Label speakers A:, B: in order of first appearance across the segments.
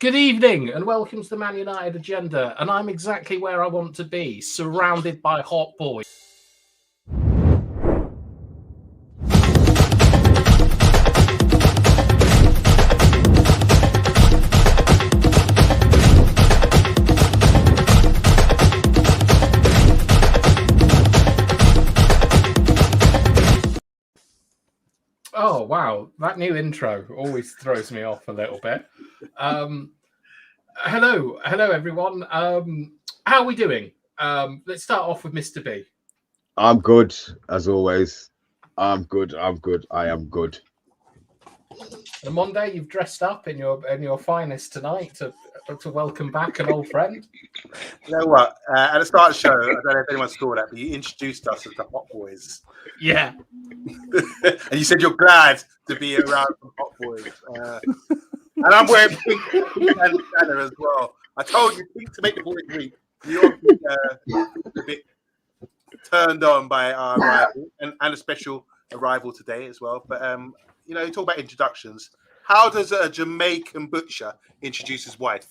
A: Good evening and welcome to the Man United Agenda. And I'm exactly where I want to be, surrounded by hot boys. Oh, wow. That new intro always throws me off a little bit. Hello, everyone. How are we doing? Let's start off with Mr. B.
B: I'm good, as always. I'm good. I am good.
A: And Monday, you've dressed up in your finest tonight to welcome back an old friend.
C: You know what? At the start of the show, I don't know if anyone saw that, but you introduced us as the Hot Boys.
A: Yeah.
C: And you said you're glad to be around some Hot Boys. And I'm wearing pink and banner as well. I told you pink to make the boys weep. You're a bit turned on by our arrival and a special arrival today as well. But you talk about introductions. How does a Jamaican butcher introduce his wife?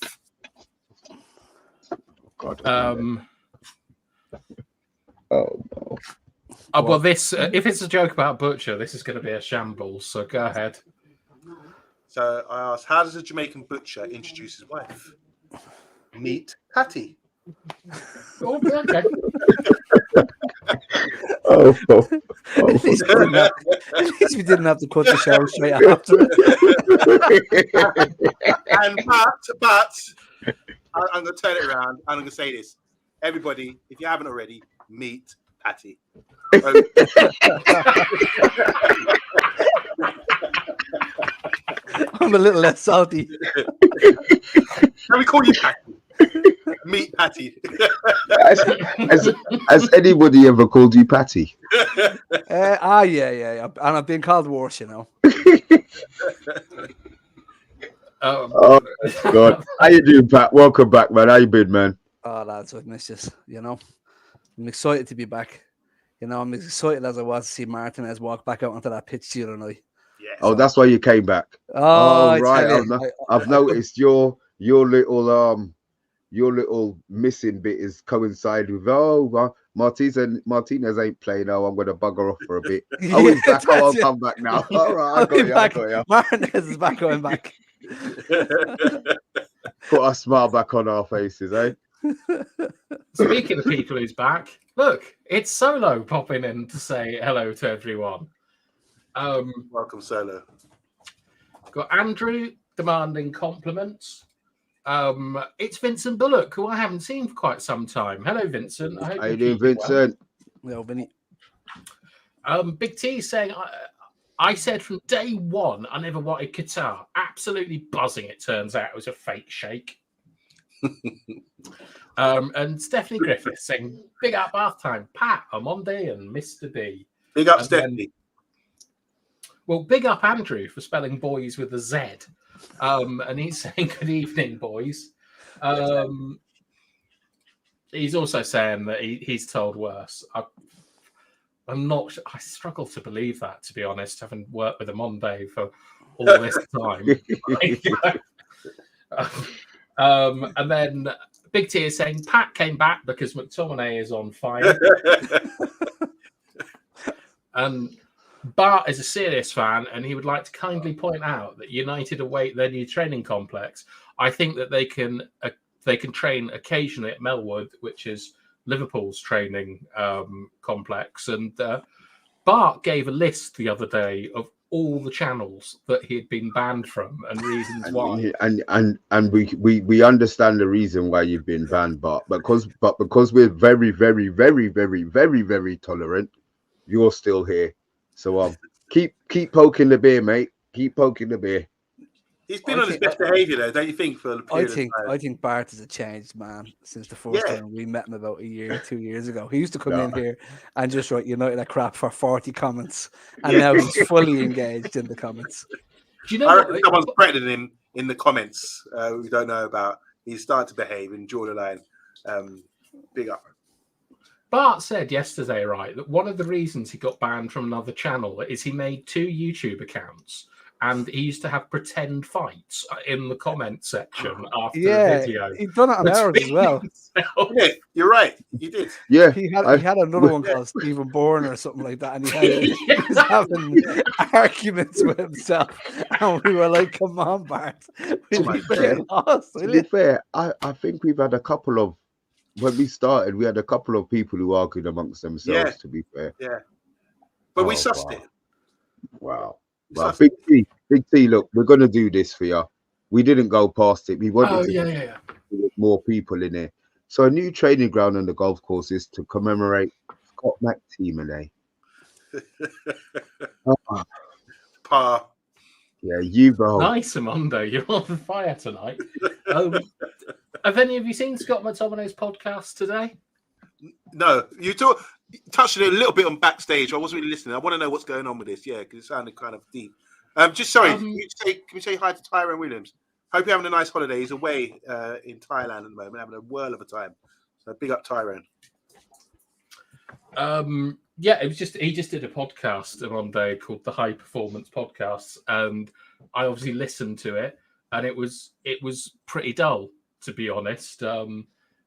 B: God.
A: Well, this if it's a joke about butcher, this is going to be a shambles. So go ahead.
C: So I asked, how does a Jamaican butcher introduce his wife? Meet Patty.
A: Oh, okay.
D: At least we didn't have to cut the show straight after it.
C: And but I'm going to turn it around. I'm going to say this. Everybody, if you haven't already, meet Patty.
D: I'm a little less salty.
C: Can we call you Patty? Meet Patty.
B: Has anybody ever called you Patty?
D: Yeah. And I've been called worse,
B: Oh, God. How you doing, Pat? Welcome back, man. How you been, man?
D: Oh, lads, I've missed this, I'm excited to be back. I'm as excited as I was to see Martinez walk back out onto that pitch the other night.
C: Yes.
B: Oh, that's why you came back.
D: Oh,
B: right. I've noticed your little missing bit is coincide with Martinez ain't playing. Oh, I'm gonna bugger off for a bit. Oh, he's back. Oh, I'll come back now. All right, I got you.
D: Martinez is back going back.
B: Put a smile back on our faces, eh?
A: Speaking of people who's back, look, it's Solo popping in to say hello to everyone.
C: Welcome, Solo.
A: Got Andrew demanding compliments. It's Vincent Bullock, who I haven't seen for quite some time. Hello, Vincent.
B: How you doing, Vincent?
D: Well, Vinny.
A: Big T saying, I said from day one I never wanted Qatar. Absolutely buzzing, it turns out. It was a fake shake. And Stephanie Griffith saying, big up Bathtime, Pat, OMONDI, and Mr. B.
C: Big up, Stephanie.
A: Well, big up Andrew for spelling boys with a Z. And he's saying, good evening, boys. He's also saying that he's told worse. I struggle to believe that, to be honest, having worked with OMONDI for all this time. And then Big T is saying, Pat came back because McTominay is on fire. And Bart is a serious fan, and he would like to kindly point out that United await their new training complex. I think that they can train occasionally at Melwood, which is Liverpool's training complex. And Bart gave a list the other day of all the channels that he had been banned from and reasons why.
B: And we understand the reason why you've been banned, but because we're very, very, very, very, very, very tolerant, you're still here. So keep poking the bear, mate. Keep poking the bear.
C: He's been on his best behaviour, though, don't you think? For the period of time?
D: I think Bart is a changed man since the first time we met him about 2 years ago. He used to come in here and just write United a crap for 40 comments, and now he's fully engaged in the comments.
A: Do you know?
C: I reckon someone's threatening him in the comments. We don't know about. He's starting to behave and draw the line. Big up.
A: Bart said yesterday, right, that one of the reasons he got banned from another channel is he made 2 YouTube accounts and he used to have pretend fights in the comment section after the
D: Yeah,
A: video.
D: he'd done it on ours as well.
C: Yeah, you're right. You did.
B: Yeah,
D: He had another one called Stephen Bourne or something like that, and he was having arguments with himself, and we were like, "Come on, Bart, we'll be getting lost."
B: to be fair, I think we've had a couple of, when we started, we had a couple of people who argued amongst themselves.
C: Yeah.
B: To be fair,
C: Yeah. But we
B: Oh,
C: sussed
B: wow.
C: it.
B: Wow.
C: We
B: Well,
C: sussed
B: Big T, look, we're gonna do this for you. We didn't go past it. We wanted to
A: yeah.
B: get more people in there. So a new training ground on the golf course is to commemorate Scott McTeamonay.
C: Pa.
B: Yeah, you go.
A: Nice, Amondo. You're on fire tonight. Have any of you seen Scott McTominay's podcast today?
C: No, you touched on it a little bit on backstage. I wasn't really listening. I want to know what's going on with this. Yeah, because it sounded kind of deep. Just sorry, can we say hi to Tyrone Williams? Hope you're having a nice holiday. He's away in Thailand at the moment, having a whirl of a time. So big up Tyrone.
A: Yeah, it was he just did a podcast one day called the High Performance Podcast, and I obviously listened to it, and it was pretty dull, to be honest.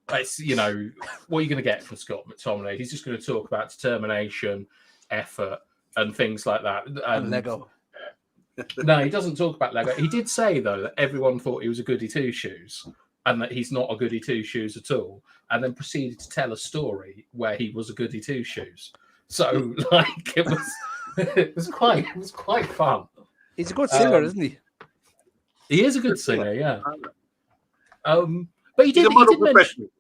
A: It's, you know, what are you going to get from Scott McTominay? He's just going to talk about determination, effort, and things like that.
D: And Lego.
A: No, he doesn't talk about Lego. He did say, though, that everyone thought he was a goody two shoes and that he's not a goody two shoes at all, and then proceeded to tell a story where he was a goody two shoes. So, like, it was quite fun.
D: He's a good singer, isn't he?
A: He is a good singer, yeah. But he did mention,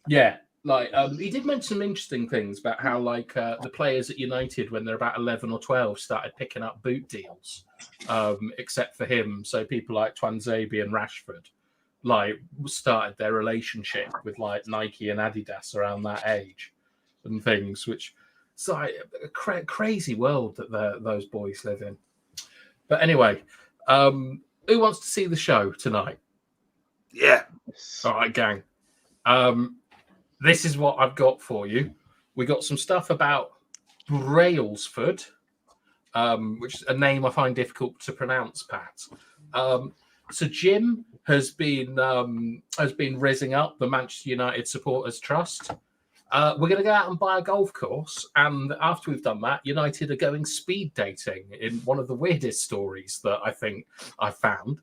A: yeah, like he did mention some interesting things about how, like, the players at United, when they're about 11 or 12, started picking up boot deals, except for him. So people like Twanzebe and Rashford, like, started their relationship with, like, Nike and Adidas around that age and things, which it's like a crazy world that those boys live in. But anyway, who wants to see the show tonight?
C: Yeah.
A: All right, gang. This is what I've got for you. We got some stuff about Brailsford, which is a name I find difficult to pronounce, Pat. So Jim has been raising up the Manchester United Supporters Trust. We're going to go out and buy a golf course, and after we've done that, United are going speed dating in one of the weirdest stories that I think I found.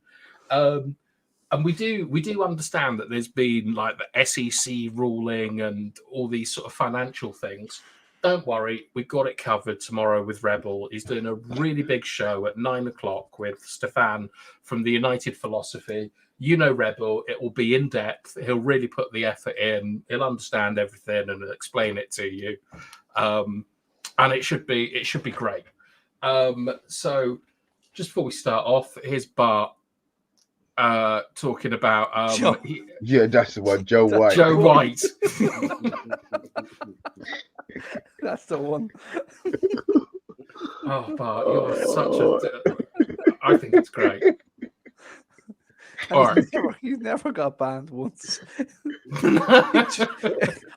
A: And we do understand that there's been, like, the SEC ruling and all these sort of financial things. Don't worry, we've got it covered tomorrow with Rebel. He's doing a really big show at 9:00 with Stefan from the United Philosophy. You know Rebel, it will be in depth. He'll really put the effort in. He'll understand everything and explain it to you. And it should be great. So just before we start off, here's Bart talking about
B: yeah, that's the one, Joe White.
A: Joe White.
D: That's the one.
A: Oh, Bart, you're such a. I think it's great. All right.
D: He's never got banned once.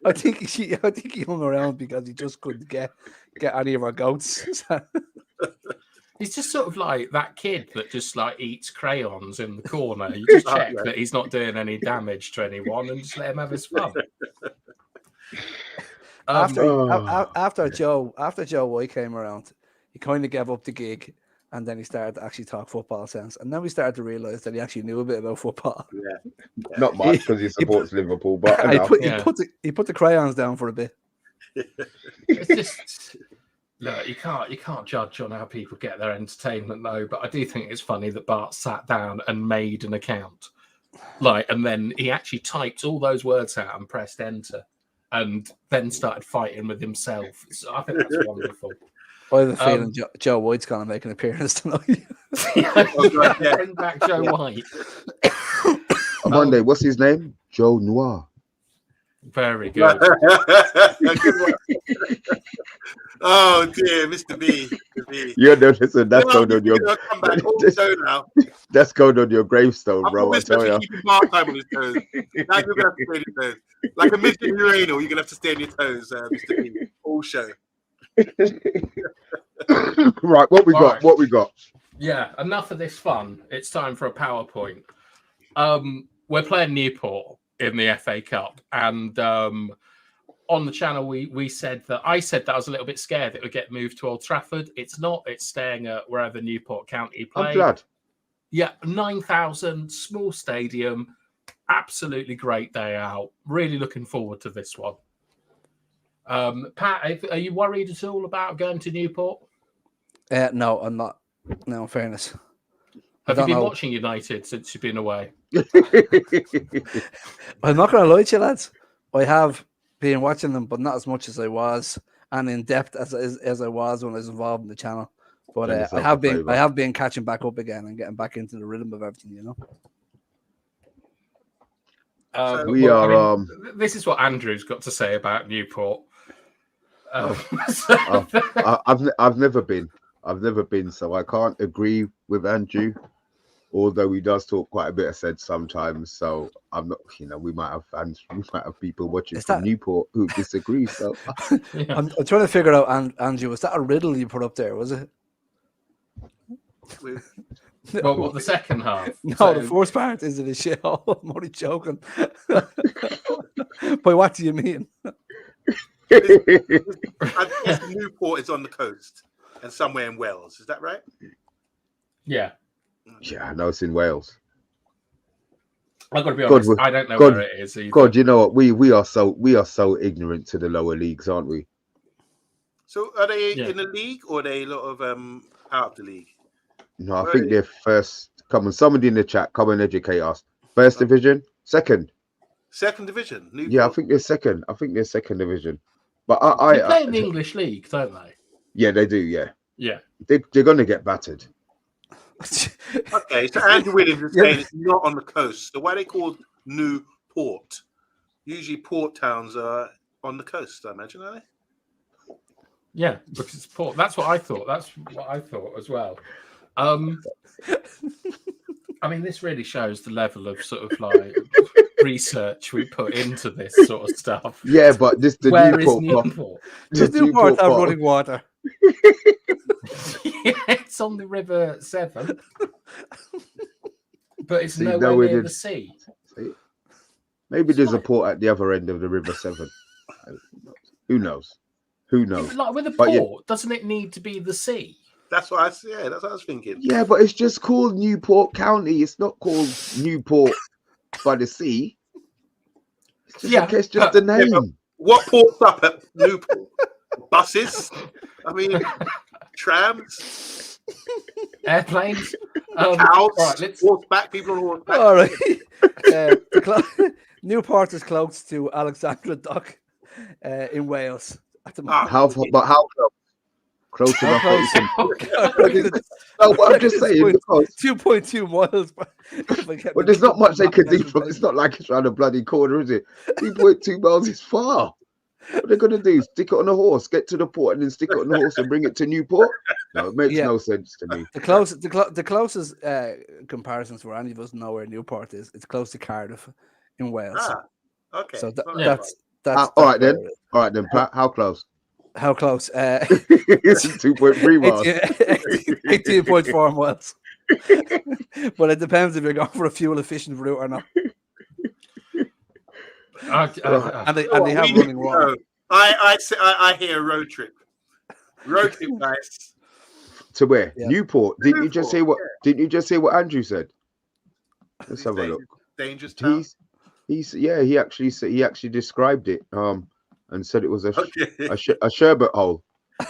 D: I think he hung around because he just couldn't get any of our goats.
A: He's just sort of like that kid that just, like, eats crayons in the corner. You just check that he's not doing any damage to anyone and just let him have his fun.
D: After Joe White came around, he kind of gave up the gig, and then he started to actually talk football sense. And then we started to realise that he actually knew a bit about football.
C: Yeah.
B: Not much because he supports Liverpool, but
D: he put the crayons down for a bit.
A: It's just. Look, you can't judge on how people get their entertainment, though. But I do think it's funny that Bart sat down and made an account, like, and then he actually typed all those words out and pressed enter, and then started fighting with himself. So I think that's wonderful.
D: I have a feeling Joe White's going to make an appearance tonight.
A: Bring back Joe White.
B: On Monday, what's his name? Joe Noir.
A: Very good.
C: Oh dear, Mr. B. Mr. B.
B: Yeah, no, listen, that's going on your.
C: Come back all show now.
B: That's going on your gravestone, bro. I tell you.
C: Keeping part-time on his toes. Now you're gonna have to stay on your toes. Like a midget urinal, you're gonna have to stay on your toes, Mr. B. All show.
B: Right, what we got? What we got?
A: Yeah, enough of this fun. It's time for a PowerPoint. We're playing Newport in the FA Cup, and on the channel I said that I was a little bit scared it would get moved to Old Trafford. It's not. It's staying at wherever Newport County play.
B: I'm glad.
A: Yeah, 9,000, small stadium, absolutely great day out. Really looking forward to this one. Pat, are you worried at all about going to Newport?
D: No, I'm not. No, in fairness.
A: Have you been watching United since you've been away?
D: I'm not going to lie to you, lads. I have been watching them, but not as much as I was, and in depth as I was when I was involved in the channel. But I have been catching back up again and getting back into the rhythm of everything, you know.
A: This is what Andrew's got to say about Newport.
B: I've never been, so I can't agree with Andrew. Although he does talk quite a bit of sense sometimes, so I'm not. We might have fans, we might have people watching from Newport who disagree. So
D: yeah. I'm trying to figure out, Andrew, was that a riddle you put up there? Was it?
A: Well, what, the second half?
D: No, the first part is it a shithole? I'm only joking. But what do you mean?
C: I guess Newport is on the coast and somewhere in Wales. Is that right?
A: Yeah.
B: Yeah, I know it's in Wales.
A: I've got to be honest. I don't know where it is either.
B: God, you know what? We are so ignorant to the lower leagues, aren't we?
C: So are they in the league, or are they a lot of out of the league?
B: No, I think they're first. Come on, somebody in the chat, come and educate us. First division, second
C: division. Newport.
B: Yeah, I think they're second. I think they're second division. But
A: they play in the English league, don't they?
B: Yeah, they do. Yeah.
A: Yeah.
B: They're going to get battered.
C: Okay, so Andrew Williams is saying it's not on the coast. So why are they called Newport? Usually port towns are on the coast, I imagine, are they?
A: Yeah, because it's port. That's what I thought. That's what I thought as well. I mean, this really shows the level of sort of like research we put into this sort of stuff.
B: Yeah, but
A: Where is Newport?
D: Does Newport have running water?
A: Yeah, it's on the River Severn, but it's nowhere near the sea.
B: See? Maybe there's a port at the other end of the River Severn. Who knows? Yeah,
A: like with a port, doesn't it need to be the sea?
C: That's what I was thinking.
B: Yeah, but it's just called Newport County. It's not called Newport by the sea. It's just the name.
C: Yeah, what port's up at Newport? Buses? I mean, trams,
A: airplanes,
C: cows, horseback, people on horseback.
D: All right. Newport is close to Alexandra Dock in Wales at the moment.
B: How close? Close enough. No, I'm just saying.
D: 2.2 miles.
B: But there's not much they could do from. It's not like it's around a bloody corner, is it? 2.2 miles is far. What are they going to do? Stick it on a horse, get to the port, and then stick it on the horse and bring it to Newport? No, it makes no sense to me.
D: The closest comparisons where any of us know where Newport is, it's close to Cardiff in Wales.
C: Okay.
D: So that's
B: all right then. All right then, Pat. How close?
D: How close?
B: It's 2.3 miles.
D: 18.4 miles. But it depends if you're going for a fuel efficient route or not. And they have running water.
C: I hear road trip. Road trip, guys.
B: To where? Yeah. Newport. Didn't you just say what? Didn't you just say what Andrew said? Let's have a look.
C: Dangerous town.
B: He actually described it. And said it was a sherbet hole.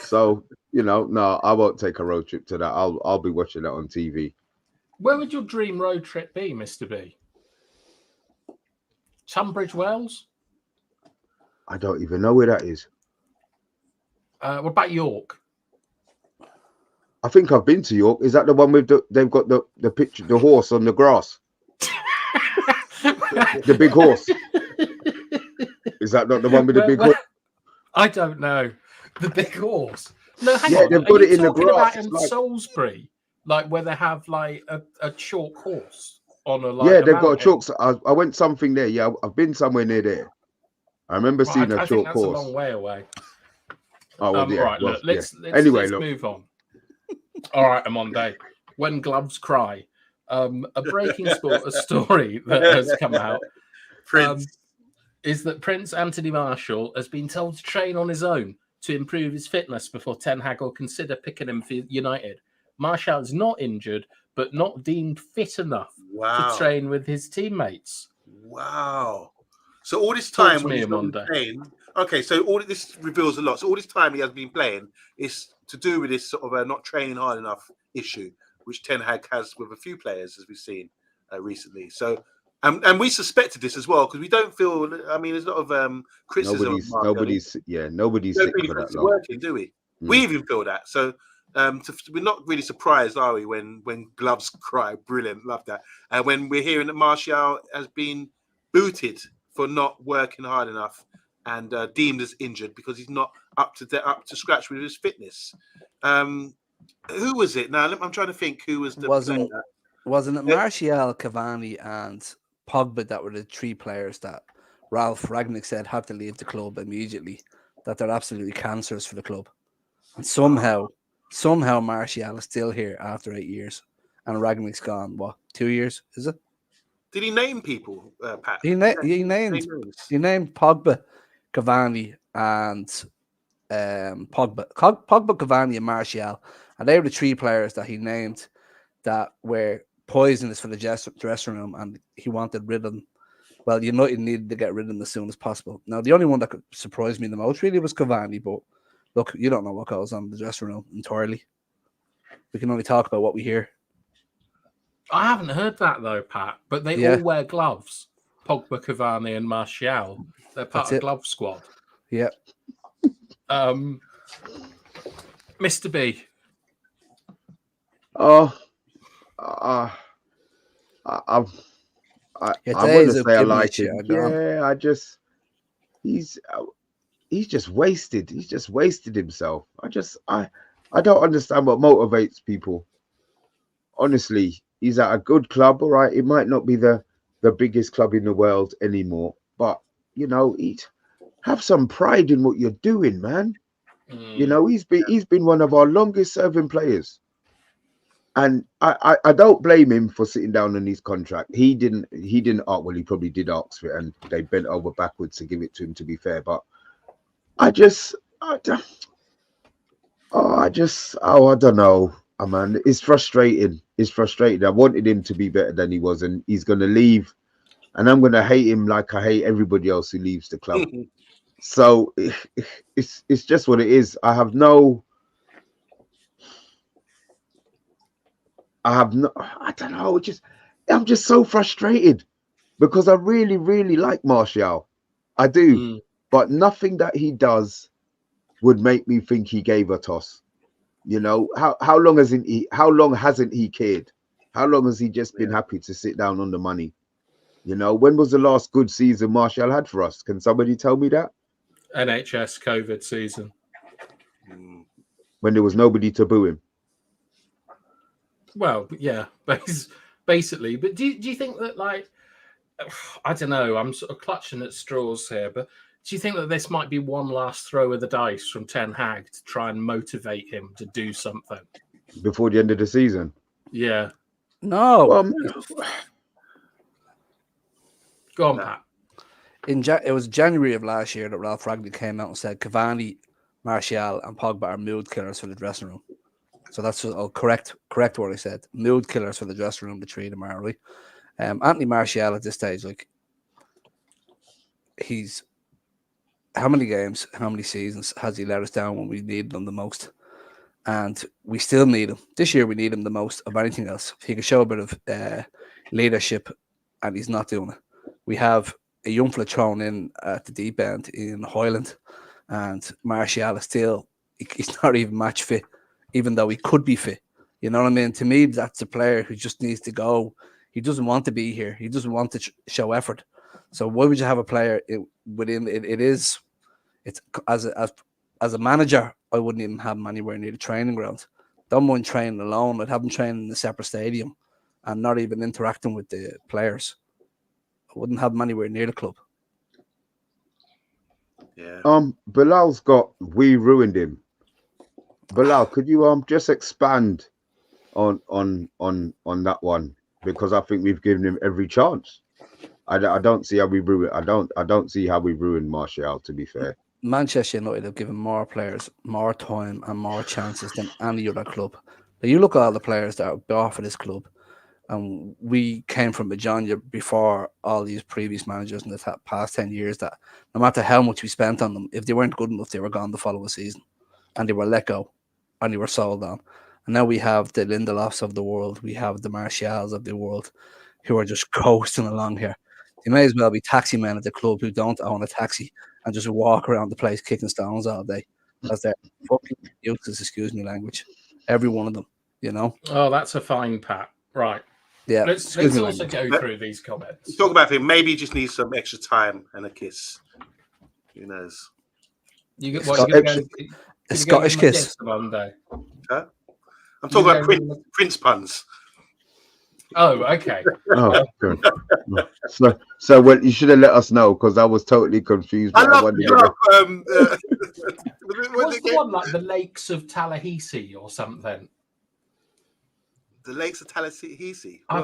B: So no, I won't take a road trip to that. I'll be watching that on TV.
A: Where would your dream road trip be, Mr. B? Tunbridge Wells?
B: I don't even know where that is.
A: What about York?
B: I think I've been to York. Is that the one with they've got the picture, the horse on the grass? The big horse. Is that not the one with the big horse?
A: I don't know. The big horse. No, hang on.
B: They've got it in the grass.
A: About in Salisbury, like where they have like a chalk horse on a
B: they've got a chalk. I went something there. Yeah, I've been somewhere near there. I remember seeing a chalk horse.
A: That's a long way away.
B: Oh, well,
A: right, look, let's move on. All right, OMONDI. when gloves cry. A breaking sport, a story that has come out
C: Prince.
A: is that Prince Anthony Martial has been told to train on his own to improve his fitness before Ten Hag will consider picking him for United. Martial is not injured, but not deemed fit enough to train with his teammates.
C: Wow. So all this time when he's not been
A: OMONDI.
C: playing, okay, so all this reveals a lot. So all this time he has been playing is to do with this sort of not training hard enough issue, which Ten Hag has with a few players, as we've seen recently. So, and we suspected this as well because we don't feel. I mean, there's a lot of criticism.
B: Nobody's sick for that long.
C: Working, do we? We even feel that. So. We're not really surprised, are we, when gloves cry? Brilliant, love that. And when we're hearing that Martial has been booted for not working hard enough and deemed as injured because he's not up to scratch with his fitness. Who was it? Now I'm trying to think who was the
D: wasn't it Martial, Cavani, and Pogba that were the three players that Ralph Ragnick said had to leave the club immediately? That they're absolutely cancerous for the club, and somehow Martial is still here after 8 years, and Ragnick's gone. What, 2 years? Is it?
C: Did he name people, Pat?
D: He named Pogba, Cavani, and Pogba, Cavani, and Martial, and they were the three players that he named that were poisonous for the dressing room, and he wanted rid of them. Well, United needed to get rid of them as soon as possible. Now, the only one that could surprise me the most really was Cavani, but look, you don't know what goes on in the dressing room entirely. We can only talk about what we hear.
A: I haven't heard that though, Pat. But they all wear gloves. Pogba, Cavani, and Martial. They're part of glove squad.
D: Yeah.
A: Mr. B.
B: I wouldn't say I like him. Yeah, he's just wasted. He's just wasted himself. I don't understand what motivates people. Honestly, he's at a good club, all right. It might not be the biggest club in the world anymore, but have some pride in what you're doing, man. He's been one of our longest serving players. And I don't blame him for sitting down on his contract. He didn't ask, well, he probably did ask for it and they bent over backwards to give it to him, to be fair. But I don't know. Man, it's frustrating. It's frustrating. I wanted him to be better than he was, and he's gonna leave, and I'm gonna hate him like I hate everybody else who leaves the club. So it's just what it is. I don't know. I'm just so frustrated because I really, really like Martial. I do, but nothing that he does would make me think he gave a toss. How long hasn't he cared? How long has he just been happy to sit down on the money? When was the last good season Martial had for us? Can somebody tell me that?
A: NHS COVID season.
B: When there was nobody to boo him.
A: Well, yeah, basically. But do you think that, like, I don't know, I'm sort of clutching at straws here, but do you think that this might be one last throw of the dice from Ten Hag to try and motivate him to do something
B: before the end of the season?
A: Yeah.
D: No.
A: Go on, Pat.
D: It was January of last year that Ralph Ragnick came out and said Cavani, Martial, and Pogba are mood killers for the dressing room. So that's correct what I said. Mood killers for the dressing room, the three of them are, right? Anthony Martial at this stage, like, he's how many games, how many seasons has he let us down when we needed him the most? And we still need him. This year we need him the most of anything else. He can show a bit of leadership, and he's not doing it. We have a young fella thrown in at the deep end in Hoyland, and Martial is still, he's not even match fit, even though he could be fit. You know what I mean? To me, that's a player who just needs to go. He doesn't want to be here. He doesn't want to show effort. So why would you have a player within it? It's as a manager, I wouldn't even have him anywhere near the training ground. Don't mind training alone. I'd have him training in a separate stadium and not even interacting with the players. I wouldn't have him anywhere near the club.
C: Yeah.
B: We ruined him. Bilal, could you just expand on that one because I think we've given him every chance. I don't see how we ruin. I don't see how we ruined Martial. To be fair,
D: Manchester United have given more players more time and more chances than any other club. Now you look at all the players that are bought for this club, and we came from a genre before all these previous managers in the past 10 years that no matter how much we spent on them, if they weren't good enough, they were gone the following season, and they were let go, and they were sold on. And now we have the Lindelofs of the world, we have the Martials of the world, who are just coasting along here. They may as well be taxi men at the club who don't own a taxi and just walk around the place kicking stones all day because they're fucking useless, excuse me language. Every one of them, you know?
A: Oh, that's a fine pat. Right.
D: Yeah.
A: Let's also go through these comments.
C: Talk about him. Maybe he just needs some extra time and a kiss. Who knows?
A: You get
D: a Scottish kiss.
A: Monday.
C: Huh? I'm talking about Prince puns.
A: Oh, okay.
B: Oh, good. So well, you should have let us know because I was totally confused.
C: I love
A: what's the one like the Lakes of Tallahassee or something?
C: The Lakes of Tallahassee.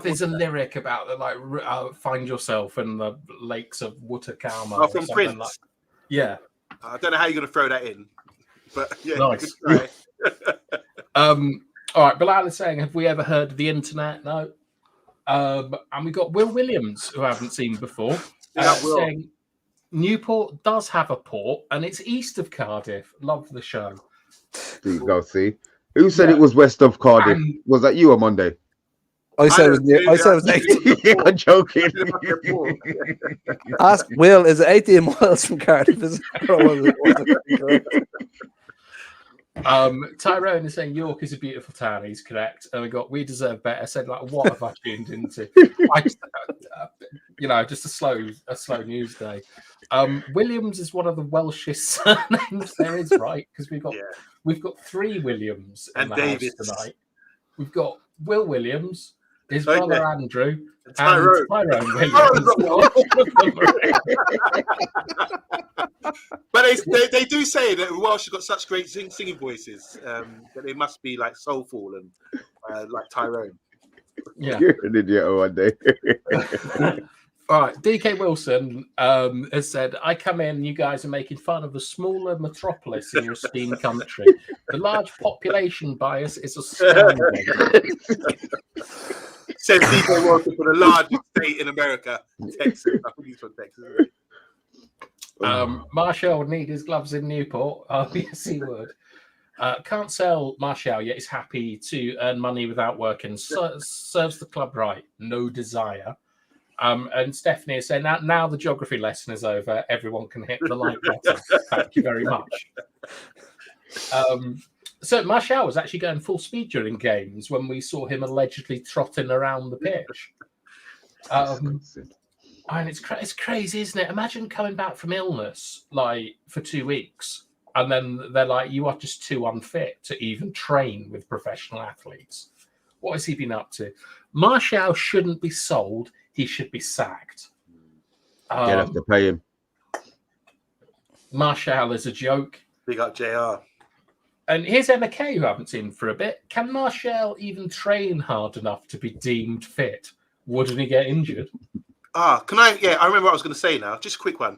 A: There's a lyric about find yourself in the lakes of Wutakama.
C: Oh, from Prince.
A: Like. Yeah.
C: I don't know how you're going to throw that in, but yeah,
A: nice. All right, Bilal is saying, have we ever heard of the internet? No. And we've got Will Williams, who I haven't seen before, saying Newport does have a port, and it's east of Cardiff. Love the show.
B: There you go, see. Who said it was west of Cardiff? Was that you on Monday?
D: I said it was near. I said it was 18.
B: I'm joking.
D: Ask Will, is it 18 miles from Cardiff?
A: Tyrone is saying York is a beautiful town. He's correct. And we deserve better. Said what have I tuned into? Just a slow news day. Williams is one of the Welshest surnames there is, right? Because we've got 3 Williams in the house tonight. We've got Will Williams, his brother Andrew, and Tyrone Williams.
C: But they do say that Welsh have got such great singing voices that they must be like soulful and like Tyrone.
A: Yeah,
B: you're an idiot one day.
A: All right, DK Wilson has said, I come in, you guys are making fun of the smaller metropolis in your esteemed country. The large population bias is astounding.
C: Says DK Wilson for the largest state in America, Texas. I think he's from Texas, isn't he?
A: Martial would need his gloves in Newport. Oh, yes, he would. Can't sell Martial, yet he's happy to earn money without working. Serves the club right. No desire. And Stephanie is saying, now the geography lesson is over. Everyone can hit the like button. Thank you very much. So Martial was actually going full speed during games when we saw him allegedly trotting around the pitch. And it's crazy, isn't it? Imagine coming back from illness for 2 weeks, and then they're like, you are just too unfit to even train with professional athletes. What has he been up to? Martial shouldn't be sold. He should be sacked.
B: You'll have to pay him.
A: Martial is a joke.
C: Big up JR.
A: And here's Emma Kay, who I haven't seen for a bit. Can Martial even train hard enough to be deemed fit? Wouldn't he get injured?
C: Can I? Yeah, I remember what I was going to say now. Just a quick one.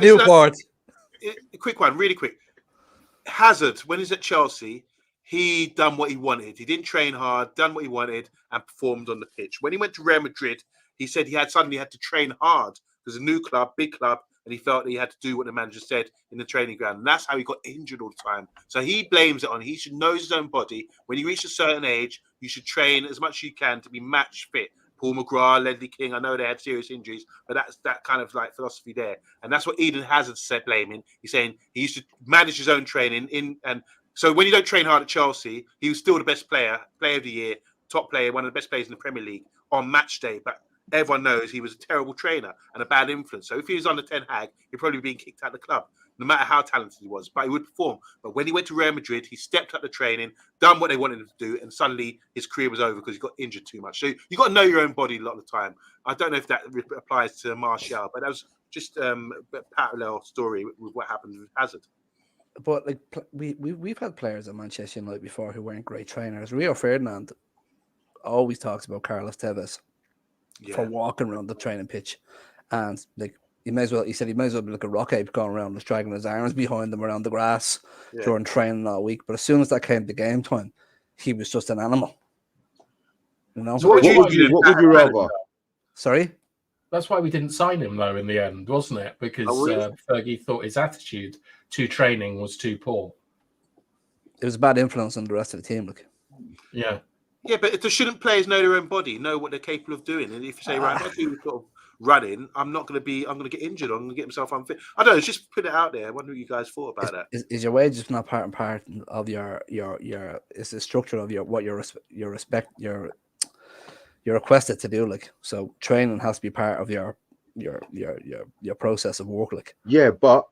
D: Newport.
C: Quick one, really quick. Hazard, when he's at Chelsea, he done what he wanted. He didn't train hard, done what he wanted, and performed on the pitch. When he went to Real Madrid, he said he suddenly had to train hard. There's a new club, big club, and he felt that he had to do what the manager said in the training ground. And that's how he got injured all the time. So he blames it on, he should know his own body. When you reach a certain age, you should train as much as you can to be match fit. Paul McGrath, Ledley King, I know they had serious injuries, but that's that kind of like philosophy there. And that's what Eden Hazard said, blaming. He's saying he used to manage his own training and so when you don't train hard at Chelsea, he was still the best player of the year, top player, one of the best players in the Premier League on match day. But everyone knows he was a terrible trainer and a bad influence. So if he was under Ten Hag, he'd probably be kicked out of the club, no matter how talented he was. But he would perform. But when he went to Real Madrid, he stepped up the training, done what they wanted him to do, and suddenly his career was over because he got injured too much. So you got to know your own body a lot of the time. I don't know if that applies to Martial, but that was just a parallel story with what happened with Hazard.
D: But like we've had players at Manchester United before who weren't great trainers. Rio Ferdinand always talks about Carlos Tevez for walking around the training pitch, and like he said he may as well be like a rock ape going around just dragging his arms behind him around the grass during training all week. But as soon as that came to game time, he was just an animal. You know.
C: So
B: what would you rather?
D: Sorry.
A: That's why we didn't sign him though in the end, wasn't it? Because Fergie thought his attitude to training was too poor.
D: It was a bad influence on the rest of the team. Look.
C: Yeah, but shouldn't players know their own body, know what they're capable of doing? And if you say, right, if I do sort of running, I'm going to get injured. I'm going to get myself unfit. I don't know. Just put it out there. I wonder what you guys thought about that.
D: Is your wage just not part and part of your? Is the structure of you're requested to do, like, so training has to be part of your process of work, like.
B: Yeah, but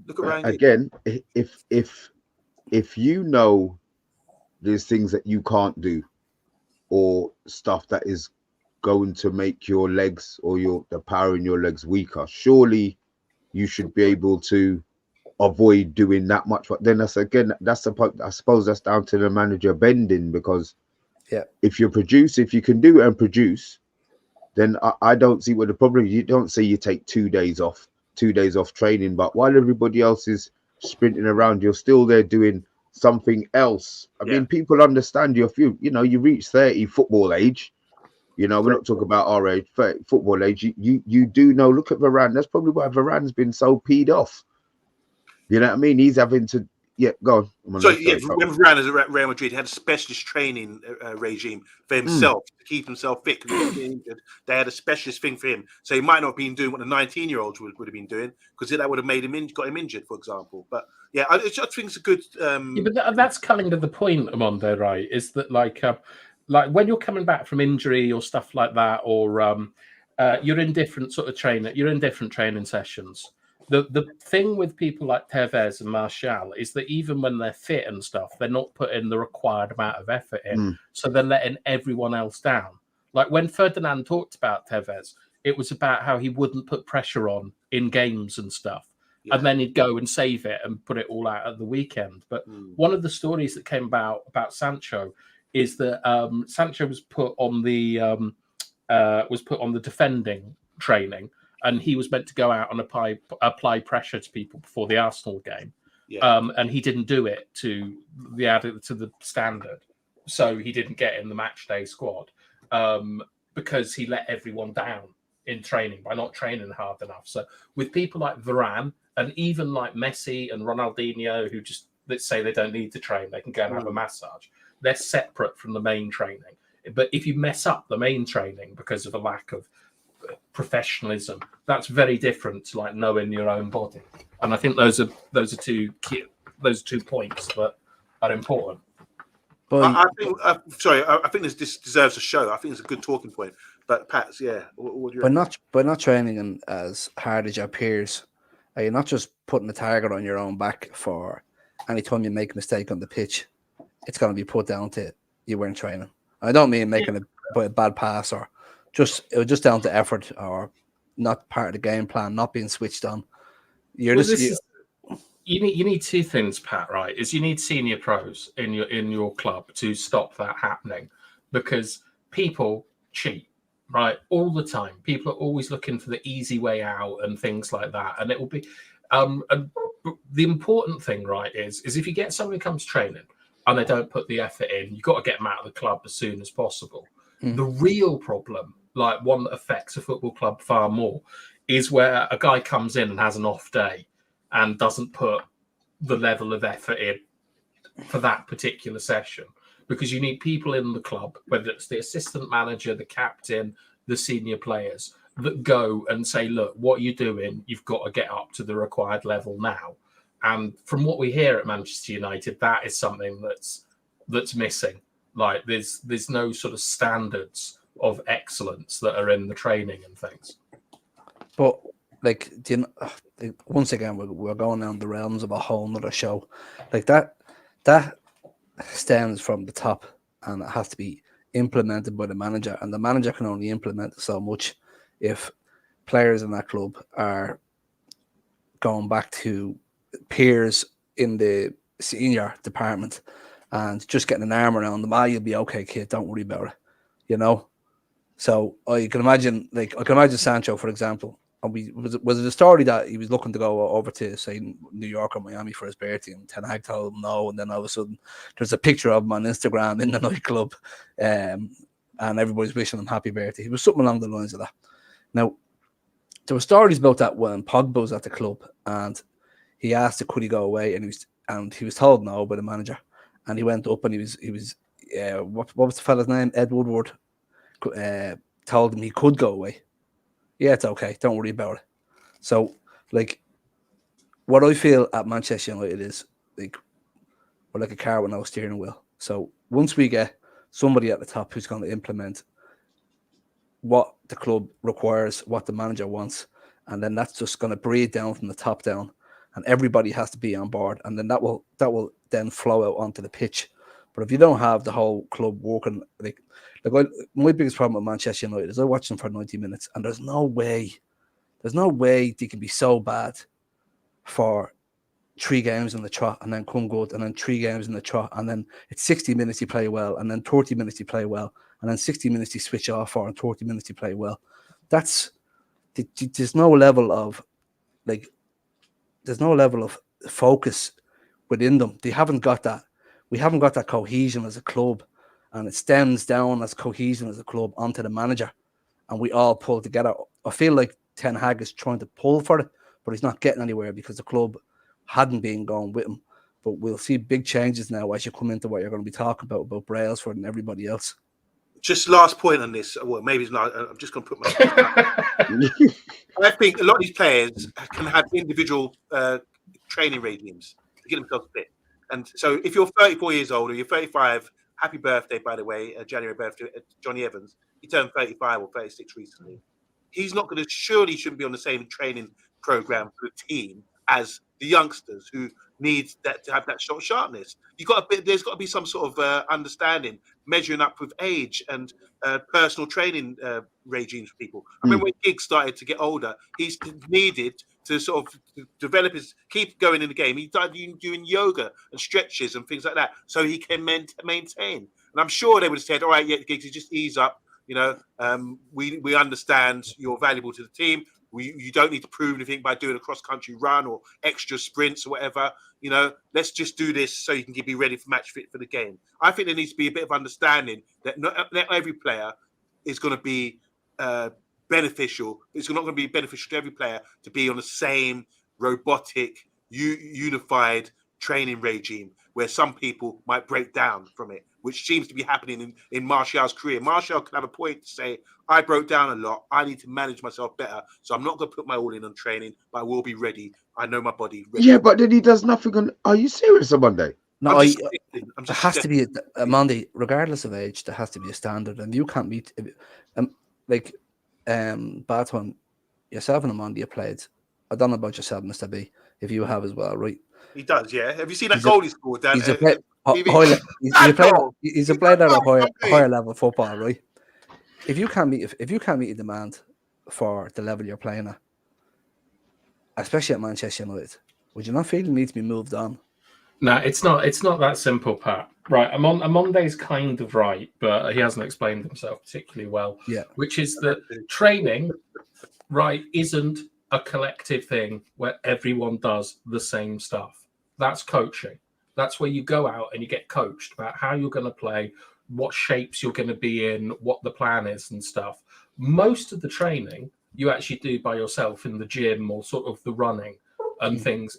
C: look around
B: again, if you know there's things that you can't do or stuff that is going to make your legs or the power in your legs weaker, surely you should be able to avoid doing that much. But then I suppose that's down to the manager bending, because if you can do it and produce, then I don't see what the problem is. You don't say you take 2 days off training, but while everybody else is sprinting around, you're still there doing something else. I mean, people understand you reach 30 football age. We're not talking about our age, football age. You do know. Look at Varane. That's probably why Varane's been so peed off. You know what I mean? He's having to. Yeah, go on.
C: So when Varane was at Real Madrid, he had a specialist training regime for himself to keep himself fit. Because they had a specialist thing for him, so he might not have been doing what the 19-year-olds would have been doing, because that would have made him got him injured, for example. But yeah, I think it's a good.
A: But that's kind of the point, Amondo, right? Is that like when you're coming back from injury or stuff like that, or you're in different sort of training sessions. The thing with people like Tevez and Martial is that even when they're fit and stuff, they're not putting the required amount of effort in. So they're letting everyone else down. Like when Ferdinand talked about Tevez, it was about how he wouldn't put pressure on in games and stuff. And then he'd go and save it and put it all out at the weekend. But one of the stories that came about Sancho is that Sancho was put on the defending training. And he was meant to go out and apply pressure to people before the Arsenal game, and he didn't do it to the standard, so he didn't get in the match day squad because he let everyone down in training by not training hard enough. So with people like Varane and even like Messi and Ronaldinho, who just, let's say they don't need to train, they can go and have a massage. They're separate from the main training. But if you mess up the main training because of a lack of professionalism, that's very different to like knowing your own body. And I think those are two points that are important.
C: But I think this deserves a show. I think it's a good talking point. But Pat, what do you reckon?
D: By not training as hard as your peers, are you not just putting a target on your own back for any time you make a mistake on the pitch? It's going to be put down to you weren't training. I don't mean making a bad pass or it was just down to effort or not part of the game plan, not being switched on. You
A: need two things, Pat. Right? Is you need senior pros in your club to stop that happening, because people cheat, right, all the time. People are always looking for the easy way out and things like that. And it will be and the important thing, right, is if you get somebody who comes training and they don't put the effort in, you've got to get them out of the club as soon as possible. The real problem, like one that affects a football club far more, is where a guy comes in and has an off day and doesn't put the level of effort in for that particular session. Because you need people in the club, whether it's the assistant manager, the captain, the senior players, that go and say, look, what you're doing, you've got to get up to the required level now. And from what we hear at Manchester United, that is something that's missing. Like there's no sort of standards of excellence that are in the training and things.
D: But like, once again, we're going down the realms of a whole nother show. Like that stems from the top, and it has to be implemented by the manager. And the manager can only implement it so much if players in that club are going back to peers in the senior department and just getting an arm around them. You'll be okay, kid. Don't worry about it. You know. So I can imagine, Sancho, for example. And was it a story that he was looking to go over to, say, New York or Miami for his birthday, and Ten Hag told him no, and then all of a sudden there's a picture of him on Instagram in the nightclub, and everybody's wishing him happy birthday. He was something along the lines of that. Now, there were stories about that when Pogba was at the club, and he asked could he go away, and he was told no by the manager, and he went up and he was what was the fella's name? Ed Woodward told him he could go away. Yeah, it's okay. Don't worry about it. So, like, what I feel at Manchester United is like we're like a car with no steering wheel. So once we get somebody at the top who's going to implement what the club requires, what the manager wants, and then that's just going to breathe down from the top down, and everybody has to be on board, and then that will then flow out onto the pitch. But if you don't have the whole club working, like my biggest problem with Manchester United is I watch them for 90 minutes, and there's no way they can be so bad for 3 games in the trot and then come good, and then 3 games in the trot, and then it's 60 minutes you play well, and then 30 minutes you play well, and then 60 minutes you switch off for, and 30 minutes you play well. There's no level of focus within them. They haven't got that. We haven't got that cohesion as a club, and it stems down as cohesion as a club onto the manager, and we all pull together. I feel like Ten Hag is trying to pull for it, but he's not getting anywhere because the club hadn't been going with him. But we'll see big changes now as you come into what you're going to be talking about Brailsford and everybody else.
C: Just last point on this. Well, maybe it's not. I'm just going to put my. I think a lot of these players can have individual training regimes to get themselves fit. And so if you're 34 years old or you're 35, happy birthday, by the way, January birthday, Johnny Evans. He turned 35 or 36 recently. He's not going to, surely shouldn't be on the same training program for the team as the youngsters who need that to have that short sharpness. There's got to be some sort of understanding, measuring up with age and personal training regimes for people. I remember when Giggs started to get older, he's needed to sort of develop keep going in the game. He started doing yoga and stretches and things like that so he can maintain. And I'm sure they would have said, all right, yeah, Giggs, you just ease up. You know, we understand you're valuable to the team. You don't need to prove anything by doing a cross-country run or extra sprints or whatever. You know, let's just do this so you can be ready for match fit for the game. I think there needs to be a bit of understanding that not every player is going to be beneficial. It's not going to be beneficial to every player to be on the same robotic, unified training regime where some people might break down from it, which seems to be happening in Martial's career. Martial can have a point to say, I broke down a lot. I need to manage myself better. So I'm not going to put my all in on training, but I will be ready. I know my body. Ready.
B: Yeah, but then he does nothing on. Are you serious on Monday?
D: No, there has to be a Monday, regardless of age, there has to be a standard. And you can't meet, Bathon, yourself and Amandi have played. I don't know about yourself, Mr. B, if you have as well, right?
C: He does, yeah. Have you seen that goal he scored, Dan?
D: He's a player at a higher level football, right? If you can't meet a demand for the level you're playing at, especially at Manchester United, would you not feel you need to be moved on?
A: No, it's not that simple, Pat. Right, Amonday's kind of right, but he hasn't explained himself particularly well.
D: Yeah.
A: Which is that training, right, isn't a collective thing where everyone does the same stuff. That's coaching. That's where you go out and you get coached about how you're going to play, what shapes you're going to be in, what the plan is and stuff. Most of the training you actually do by yourself in the gym or sort of the running and things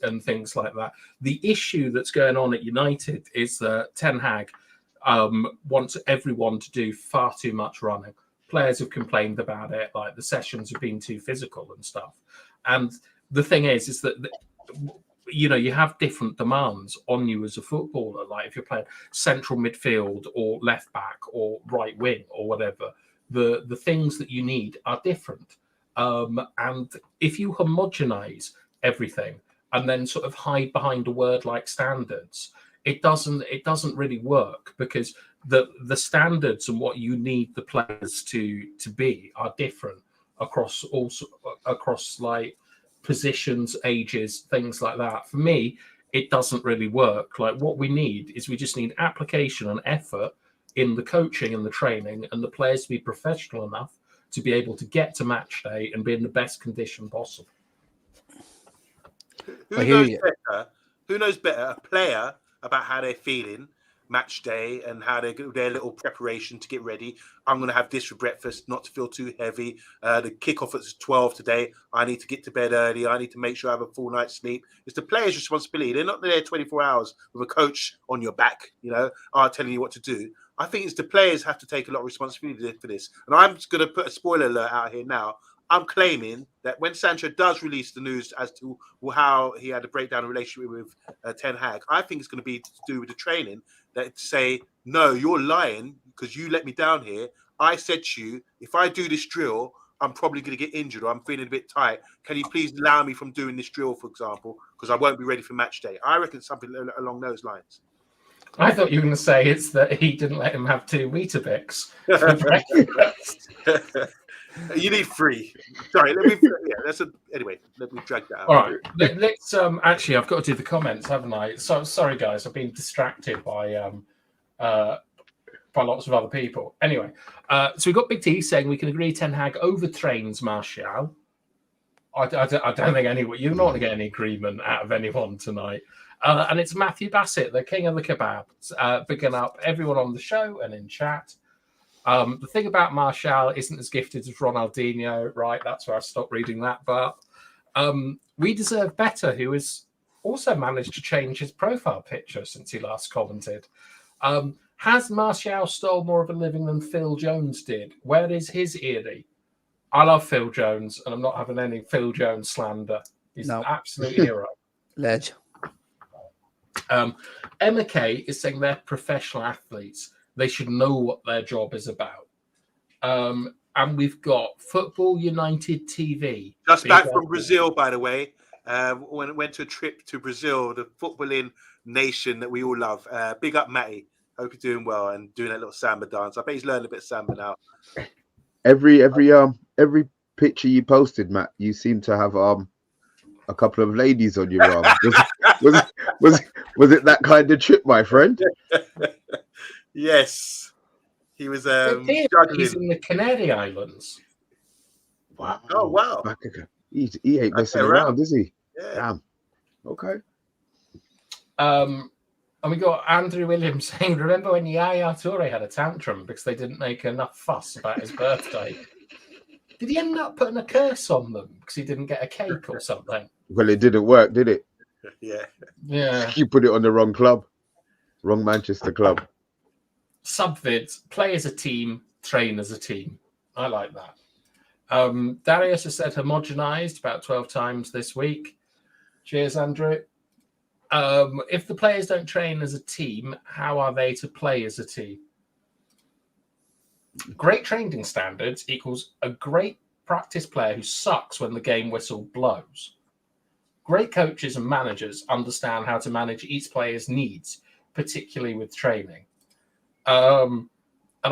A: like that. The issue that's going on at United is that Ten Hag wants everyone to do far too much running. Players have complained about it, like the sessions have been too physical and stuff. And the thing is that you know, you have different demands on you as a footballer. Like if you're playing central midfield or left back or right wing or whatever, the things that you need are different. And if you homogenize everything and then sort of hide behind a word like standards, it doesn't really work, because the standards and what you need the players to be are different across like positions, ages, things like that. For me, it doesn't really work. Like, what we need is we just need application and effort in the coaching and the training, and the players to be professional enough to be able to get to match day and be in the best condition possible.
C: Who knows better, a player about how they're feeling match day and how they do their little preparation to get ready. I'm going to have this for breakfast, not to feel too heavy. The kickoff is 12 today. I need to get to bed early. I need to make sure I have a full night's sleep. It's the player's responsibility. They're not there 24 hours with a coach on your back, telling you what to do. I think it's the players have to take a lot of responsibility for this. And I'm just going to put a spoiler alert out here now. I'm claiming that when Sancho does release the news as to how he had a breakdown in relationship with Ten Hag, I think it's going to be to do with the training, that say, no, you're lying because you let me down here. I said to you, if I do this drill, I'm probably going to get injured or I'm feeling a bit tight. Can you please allow me from doing this drill, for example, because I won't be ready for match day? I reckon something along those lines.
A: I thought you were going to say it's that he didn't let him have 2 Weetabix for breakfast.
C: You need 3. Sorry, anyway, let me drag that out.
A: All right, let's actually, I've got to do the comments, haven't I? So sorry, guys, I've been distracted by lots of other people. Anyway, so we've got Big T saying we can agree Ten Hag overtrains Martial. I don't think you're not going to get any agreement out of anyone tonight. And it's Matthew Bassett, the king of the kebabs, picking up everyone on the show and in chat. The thing about Martial isn't as gifted as Ronaldinho, right? That's where I stopped reading that. But we deserve better, who has also managed to change his profile picture since he last commented. Has Martial stole more of a living than Phil Jones did? Where is his Erie? I love Phil Jones, and I'm not having any Phil Jones slander. He's an absolute hero.
D: Ledge.
A: Emma Kay is saying they're professional athletes. They should know what their job is about. And we've got Football United TV.
C: Just back from Brazil, by the way. Went to a trip to Brazil, the footballing nation that we all love. Big up, Matty. Hope you're doing well and doing that little samba dance. I bet he's learned a bit of samba now.
B: Every picture you posted, Matt, you seem to have a couple of ladies on your arm. Was it that kind of trip, my friend?
C: Yes, he was.
A: He's in the Canary Islands.
B: Wow!
C: Oh wow!
B: Back again. He ain't messing around, is he? Yeah. Damn. Okay.
A: And we got Andrew Williams saying, "Remember when Yaya Toure had a tantrum because they didn't make enough fuss about his birthday? Did he end up putting a curse on them because he didn't get a cake or something?"
B: Well, it didn't work, did it?
C: Yeah.
B: You put it on the wrong club, wrong Manchester club.
A: Subvids, play as a team, train as a team. I like that. Darius has said homogenized about 12 times this week. Cheers, Andrew. If the players don't train as a team, how are they to play as a team? Great training standards equals a great practice player who sucks when the game whistle blows. Great coaches and managers understand how to manage each player's needs, particularly with training. And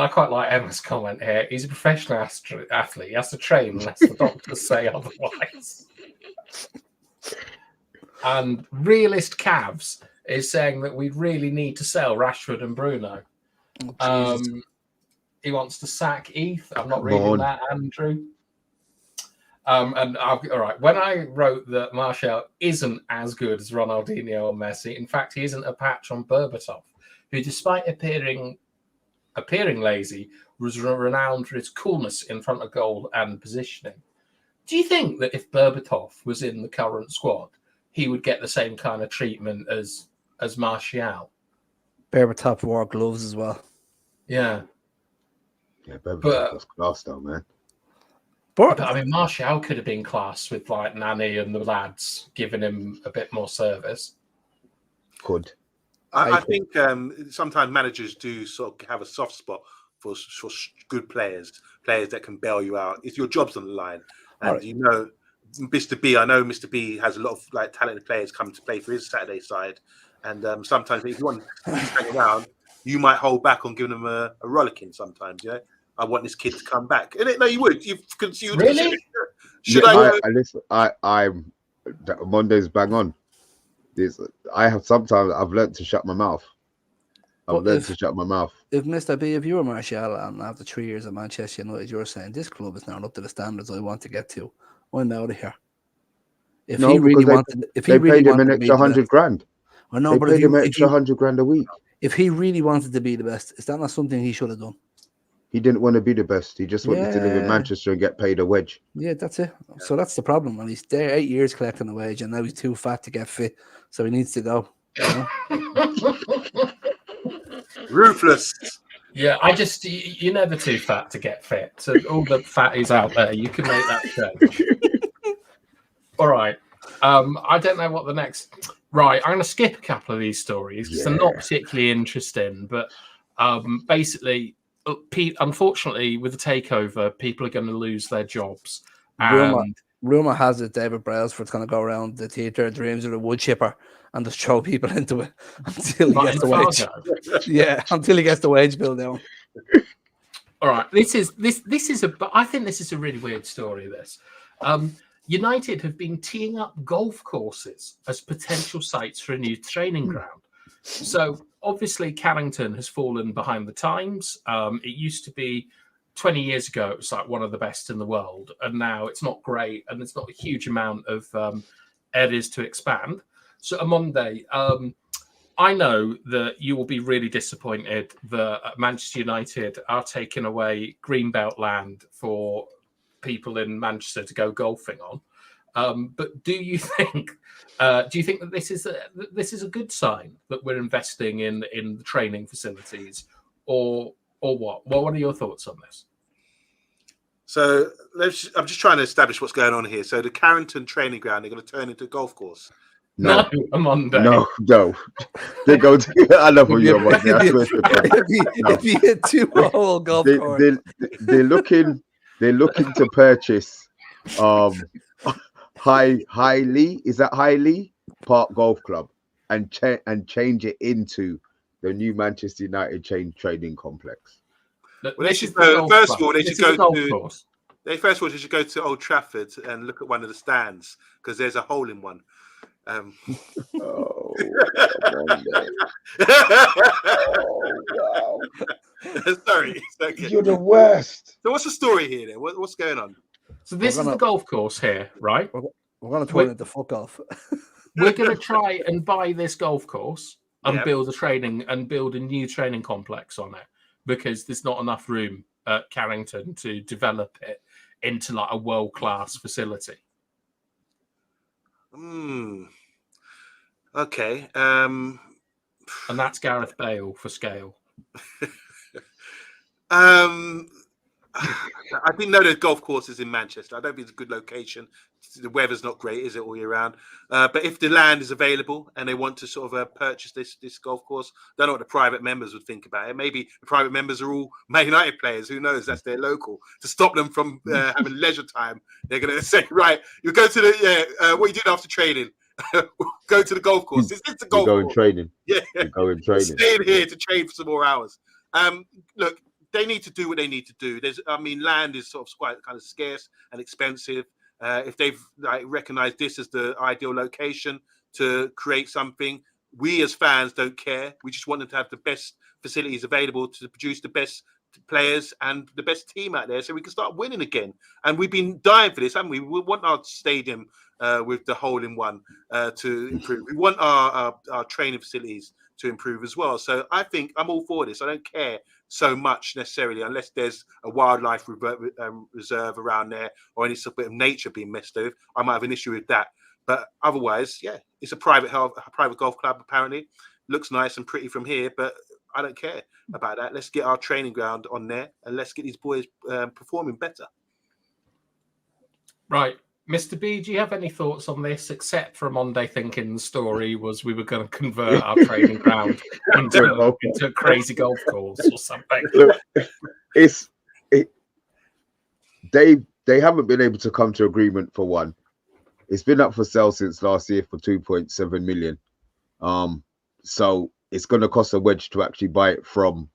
A: I quite like Emma's comment here. He's a professional athlete. He has to train unless the doctors say otherwise. And Realist Cavs is saying that we really need to sell Rashford and Bruno. He wants to sack Heath. I'm not reading that, Andrew. All right. When I wrote that Martial isn't as good as Ronaldinho or Messi, in fact, he isn't a patch on Berbatov, who, despite appearing lazy, was renowned for his coolness in front of goal and positioning. Do you think that if Berbatov was in the current squad, he would get the same kind of treatment as Martial?
D: Berbatov wore gloves as well.
A: Yeah.
B: Yeah, Berbatov was class though, man.
A: But I mean, Martial could have been class with like Nani and the lads giving him a bit more service.
B: Could.
C: I think sometimes managers do sort of have a soft spot for good players that can bail you out. It's your job's on the line, and you know, Mr. B. I know Mr. B has a lot of like talented players come to play for his Saturday side, and sometimes if you want to hang around, you might hold back on giving them a rollicking. Sometimes, you know, I want this kid to come back, and no, you would. You
A: really?
C: Should I?
B: I'm Monday's bang on. I've learned to shut my mouth.
D: If Mr. B, if you were Martial and after 3 years at Manchester United, you're saying this club is not up to the standards I want to get to, I'm out of here. If he really wanted
B: an extra 100 grand.
D: I know,
B: They
D: but
B: paid him an extra 100 grand a week.
D: If he really wanted to be the best, is that not something he should have done?
B: He didn't want to be the best. He just wanted to live in Manchester and get paid a wedge.
D: Yeah, that's it. So that's the problem. And he's there 8 years collecting a wage, and now he's too fat to get fit, so he needs to go. You know?
C: Ruthless.
A: Yeah, you're never too fat to get fit. So all the fatties out there, you can make that change. All right. I don't know what the next. Right, I'm going to skip a couple of these stories because they're not particularly interesting. But basically, unfortunately, with the takeover, people are going to lose their jobs.
D: Rumor has it David Brailsford's going to go around the theatre of dreams with a wood chipper and just throw people into it until he gets the wage. Yeah, until he gets the wage bill down.
A: All right, I think this is a really weird story. This. United have been teeing up golf courses as potential sites for a new training ground. So obviously Carrington has fallen behind the times. It used to be 20 years ago, it was like one of the best in the world. And now it's not great. And it's not a huge amount of areas to expand. So OMONDI, I know that you will be really disappointed that Manchester United are taking away Greenbelt land for people in Manchester to go golfing on, but do you think that this is a good sign that we're investing in the training facilities, or what? Well, what are your thoughts on this?
C: So I'm just trying to establish what's going on here. So the Carrington training ground, they're going to turn into a golf course.
A: No, OMONDI.
B: No. They go to. I love you,
D: If you hit 2 hole golf course,
B: they're looking to purchase Highly, is that Highly Park Golf Club, and change it into the new Manchester United training complex.
A: Look,
C: well, first of all, they should go to Old Trafford and look at one of the stands because there's a hole in one.
B: Oh, wow.
C: Sorry, okay.
B: You're the worst.
C: So what's the story here then? What's going on?
A: So this is the golf course here, right?
D: We're going to turn it to fuck off.
A: We're going to try and buy this golf course and build a new training complex on it because there's not enough room at Carrington to develop it into like a world-class facility.
C: Okay.
A: And that's Gareth Bale for scale.
C: I didn't know there's golf courses in Manchester. I don't think it's a good location. The weather's not great, is it, all year round? But if the land is available and they want to sort of purchase this golf course, I don't know what the private members would think about it. Maybe the private members are all Man United players. Who knows? That's their local. To stop them from having leisure time, they're going to say, right, you go to the, what you did after training, go to the golf course. This is the golf course.
B: Training.
C: Yeah.
B: Go in training.
C: Staying here to train for some more hours. Look, they need to do what they need to do. Land is sort of quite kind of scarce and expensive. If they've recognized this as the ideal location to create something, we as fans don't care. We just want them to have the best facilities available to produce the best players and the best team out there so we can start winning again. And we've been dying for this, haven't we? We want our stadium with the hole-in-one to improve. We want our training facilities to improve as well. So I think I'm all for this. I don't care so much necessarily unless there's a wildlife reserve around there or any sort of bit of nature being messed with. I might have an issue with that. But otherwise, yeah, it's a private golf club apparently. Looks nice and pretty from here, but I don't care about that. Let's get our training ground on there and let's get these boys performing better.
A: Right. Mr. B, do you have any thoughts on this, except for Monday thinking the story was we were going to convert our training ground into a crazy golf course or something?
B: Look, they haven't been able to come to agreement for one. It's been up for sale since last year for 2.7 million. So it's going to cost a wedge to actually buy it from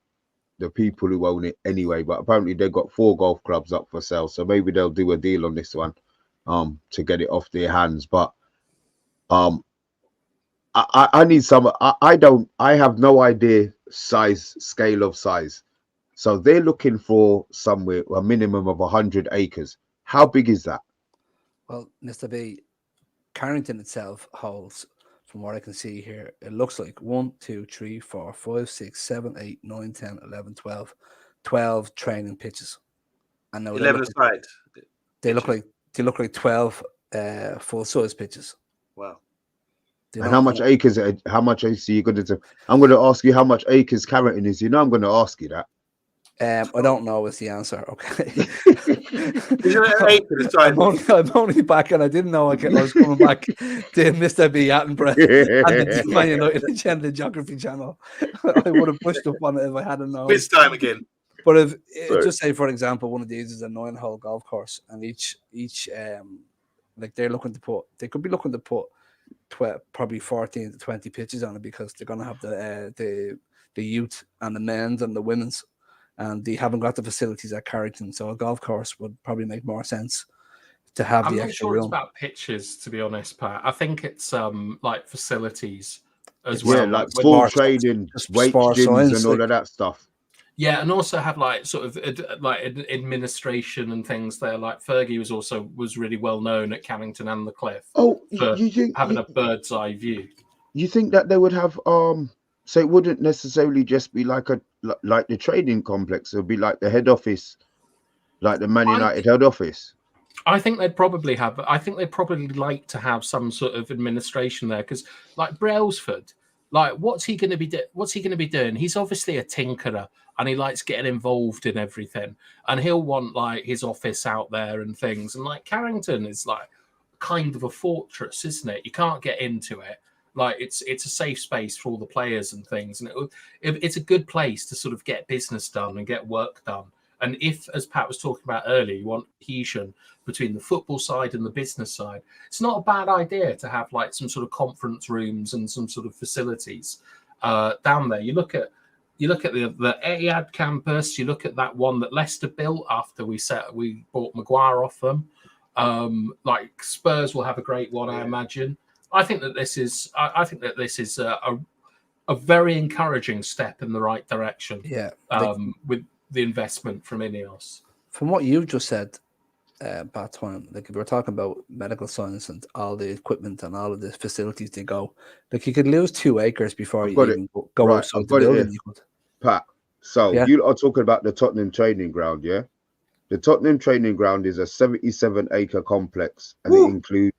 B: the people who own it anyway. But apparently they've got 4 golf clubs up for sale. So maybe they'll do a deal on this one to get it off their hands. But I need some. I have no idea scale of size. So they're looking for somewhere a minimum of 100 acres. How big is that?
D: Well, Mr. B, Carrington itself holds, from what I can see here, it looks like 1, 2, 3, 4, 5, 6, 7, 8, 9, 10, 11, 12, 12 training pitches. And now
C: 11 aside.
D: They look like 12 full size pitches.
C: Wow.
B: And how much acres? How much acres are you going to do? I'm going to ask you how much acres Carrington is. You know, I'm going to ask you that.
D: I don't know is the answer. Okay. I'm only back, and I didn't know I was coming back to Mr. B. Attenborough and the Man United Agenda Geography channel. I would have pushed up on it if I hadn't known.
C: This time again.
D: But if just say, for example, one of these is a 9-hole golf course, and each like they could be looking to put probably 14 to 20 pitches on it, because they're going to have the youth and the men's and the women's. And they haven't got the facilities at Carrington, so a golf course would probably make more sense to have the extra room. I'm not sure
A: it's about pitches, to be honest, Pat. I think it's like facilities as well.
B: Yeah, like full training, weight gyms and all of that stuff.
A: Yeah, and also have like sort of like administration and things there. Like Fergie was really well known at Carrington and the Cliff.
B: Oh,
A: for having a bird's eye view.
B: You think that they would have so it wouldn't necessarily just be like the training complex. It would be like the head office, like the Man United head office.
A: I think they'd probably like to have some sort of administration there, because like Brailsford, like what's he going to be doing? He's obviously a tinkerer and he likes getting involved in everything, and he'll want like his office out there and things. And like Carrington is like kind of a fortress, isn't it? You can't get into it. Like it's a safe space for all the players and things, and it's a good place to sort of get business done and get work done. And if, as Pat was talking about earlier, you want cohesion between the football side and the business side, it's not a bad idea to have like some sort of conference rooms and some sort of facilities down there. You look at the Etihad campus. You look at that one that Leicester built after we bought Maguire off them. Like Spurs will have a great one, I imagine. I think that this is a very encouraging step in the right direction.
D: Yeah,
A: with the investment from Ineos.
D: From what you've just said, BATHTIME, like if we're talking about medical science and all the equipment and all of the facilities they go, like you could lose 2 acres before you even go outside the building.
B: Pat, so you are talking about the Tottenham training ground, yeah? The Tottenham training ground is a 77-acre complex, and it includes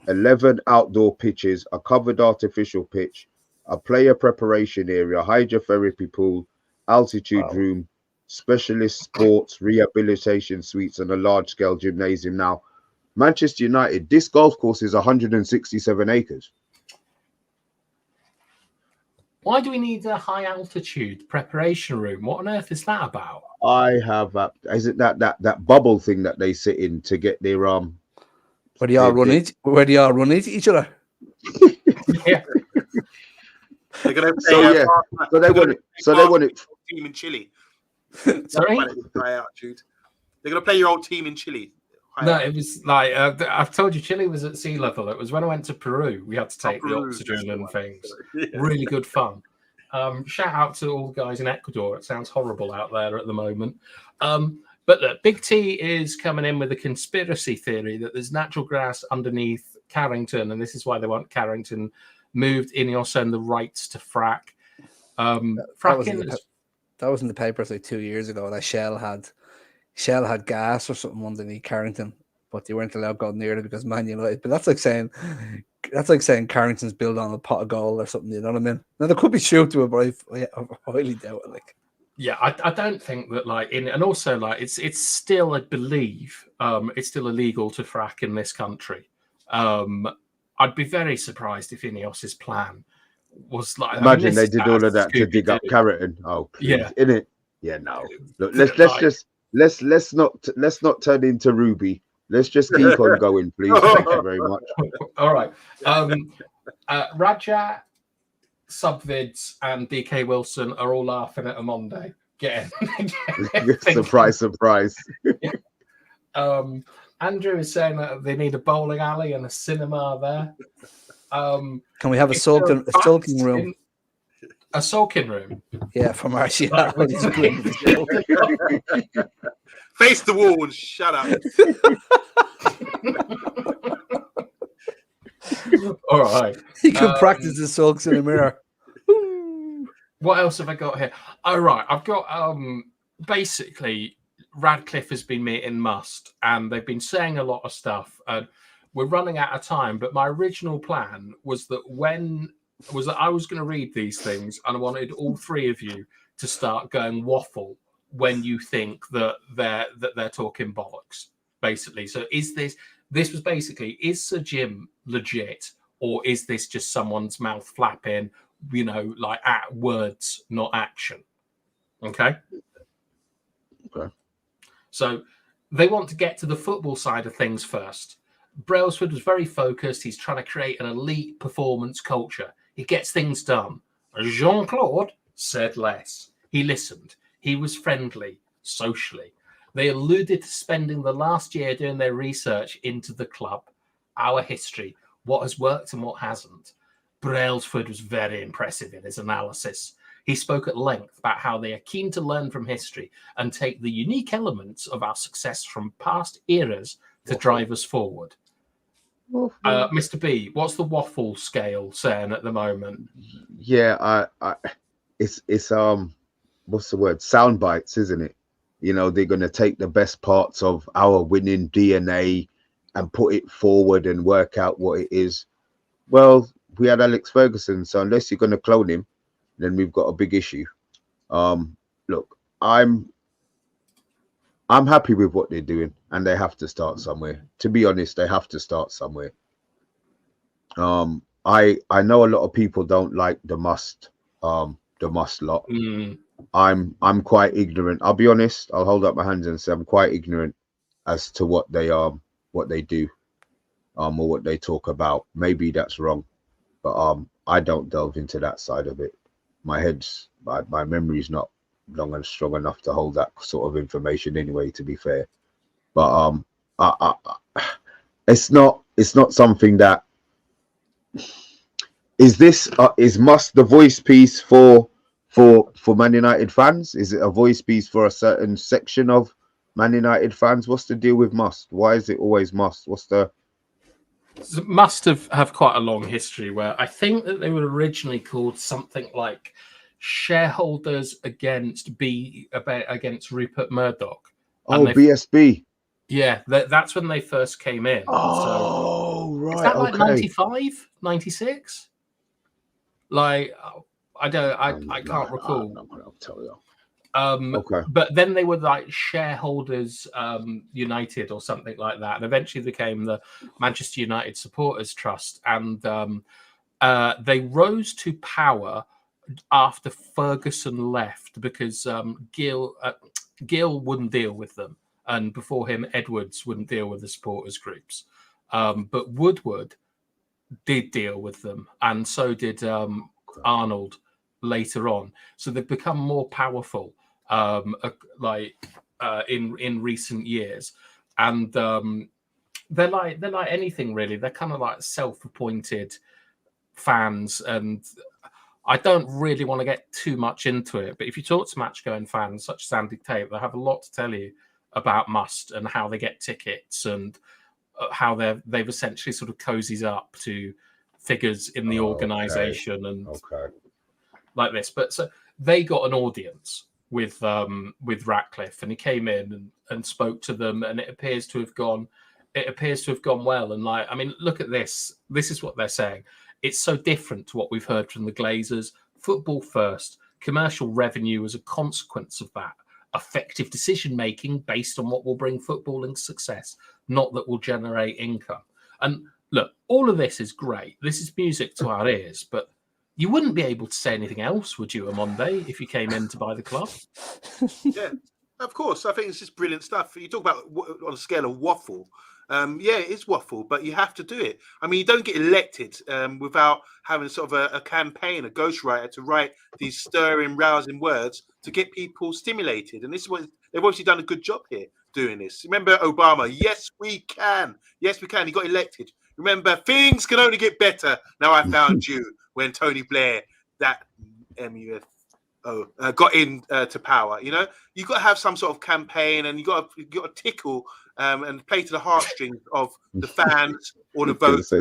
B: 11 outdoor pitches, a covered artificial pitch, a player preparation area, hydrotherapy pool, altitude room, specialist sports rehabilitation suites, and a large-scale gymnasium. Now, Manchester United, this golf course is 167 acres.
A: Why do we need a high-altitude preparation room? What on earth is that about?
B: I have is it that bubble thing that they sit in to get their
D: Where do y'all run into each other?
A: Yeah.
C: They're gonna play
B: so they want it
C: team in Chile.
A: Sorry?
C: They're gonna play your old team in Chile.
A: No, it was like I've told you, Chile was at sea level. It was when I went to Peru. We had to take the oxygen and things. Really good fun. Shout out to all the guys in Ecuador. It sounds horrible out there at the moment. But look, Big T is coming in with a conspiracy theory that there's natural grass underneath Carrington, and this is why they want Carrington moved. Ineos own the rights to frack.
D: That was in the papers like 2 years ago. That Shell had gas or something underneath Carrington, but they weren't allowed to go near it because Man United. But that's like saying Carrington's built on a pot of gold or something. You know what I mean? Now there could be truth to it, but I highly doubt it. Like.
A: Yeah, I don't think that and also it's still, I believe, it's still illegal to frack in this country. I'd be very surprised if Ineos's plan was like.
B: Imagine they did all of that to dig up Carrington. Oh, please.
A: Yeah,
B: in it. Yeah, no. Look, let's not turn into Ruby. Let's just keep on going, please. Thank you very much.
A: All right, Raja, Subvids, and DK Wilson are all laughing at OMONDI.
B: Surprise.
A: Andrew is saying that they need a bowling alley and a cinema there.
D: Can we have a sulking room?
A: A sulking room?
D: Yeah, from Martial.
C: Face the wall and shut up.
A: All right.
D: He can practice his sulks in a mirror.
A: What else have I got here? Oh, right. I've got basically Radcliffe has been meeting M.U.S.T, and they've been saying a lot of stuff. We're running out of time, but my original plan was that I was going to read these things, and I wanted all three of you to start going waffle when you think that they're talking bollocks, basically. So this was basically, is Sir Jim legit, or is this just someone's mouth flapping, like at words, not action? Okay. So they want to get to the football side of things first. Brailsford was very focused. He's trying to create an elite performance culture. He gets things done. Jean-Claude said less. He listened. He was friendly, socially. They alluded to spending the last year doing their research into the club, our history, what has worked and what hasn't. Brailsford was very impressive in his analysis. He spoke at length about how they are keen to learn from history and take the unique elements of our success from past eras to drive us forward. Mr. B, what's the waffle scale saying at the moment?
B: Yeah, it's what's the word? Sound bites, isn't it? They're going to take the best parts of our winning DNA and put it forward and work out what it is. Well, we had Alex Ferguson, so unless you're going to clone him, then we've got a big issue. Look, I'm happy with what they're doing, and they have to start somewhere. To be honest, they have to start somewhere. I know a lot of people don't like the M.U.S.T lot. I'm quite ignorant. I'll be honest. I'll hold up my hands and say I'm quite ignorant as to what they do, or what they talk about. Maybe that's wrong, but I don't delve into that side of it. My memory's not long and strong enough to hold that sort of information anyway, to be fair. But it's not something that is M.U.S.T the voice piece for Man United fans? Is it a voice piece for a certain section of Man United fans? What's the deal with M.U.S.T? Why is it always M.U.S.T? What's the
A: M.U.S.T have quite a long history where I think that they were originally called something like Shareholders Against Rupert Murdoch.
B: BSB.
A: Yeah, that's when they first came in.
B: Oh,
A: so,
B: right.
A: Is that like 95, 96? Like, I can't recall.
B: I'll tell you.
A: Okay. But then they were like Shareholders United or something like that, and eventually became the Manchester United Supporters Trust, and they rose to power after Ferguson left because Gill wouldn't deal with them, and before him Edwards wouldn't deal with the supporters groups, but Woodward did deal with them, and so did Arnold later on. So they've become more powerful in recent years, and they're like anything really. They're kind of like self-appointed fans, and I don't really want to get too much into it, but if you talk to match-going fans such as Andy Tate, they have a lot to tell you about M.U.S.T and how they get tickets and how they've essentially sort of cozies up to figures in the organisation and like this. But so they got an audience with Ratcliffe, and he came in and spoke to them, and it appears to have gone well. And like, I mean, look at this. This is what they're saying. It's so different to what we've heard from the Glazers. Football first, commercial revenue as a consequence of that. Effective decision-making based on what will bring footballing success, not that will generate income. And look, all of this is great. This is music to our ears, but you wouldn't be able to say anything else, would you, OMONDI, if you came in to buy the club?
C: Yeah, of course. I think it's just brilliant stuff. You talk about on a scale of waffle. Yeah, it is waffle, but you have to do it. I mean, you don't get elected without having sort of a campaign, a ghostwriter to write these stirring, rousing words to get people stimulated. And this is what they've obviously done a good job here doing this. Remember Obama? Yes, we can. Yes, we can. He got elected Remember, things can only get better. Now I found you when Tony Blair, that M.U.S.T, got in to power. You know, you got to have some sort of campaign, and you got to tickle and play to the heartstrings of the fans or the voters.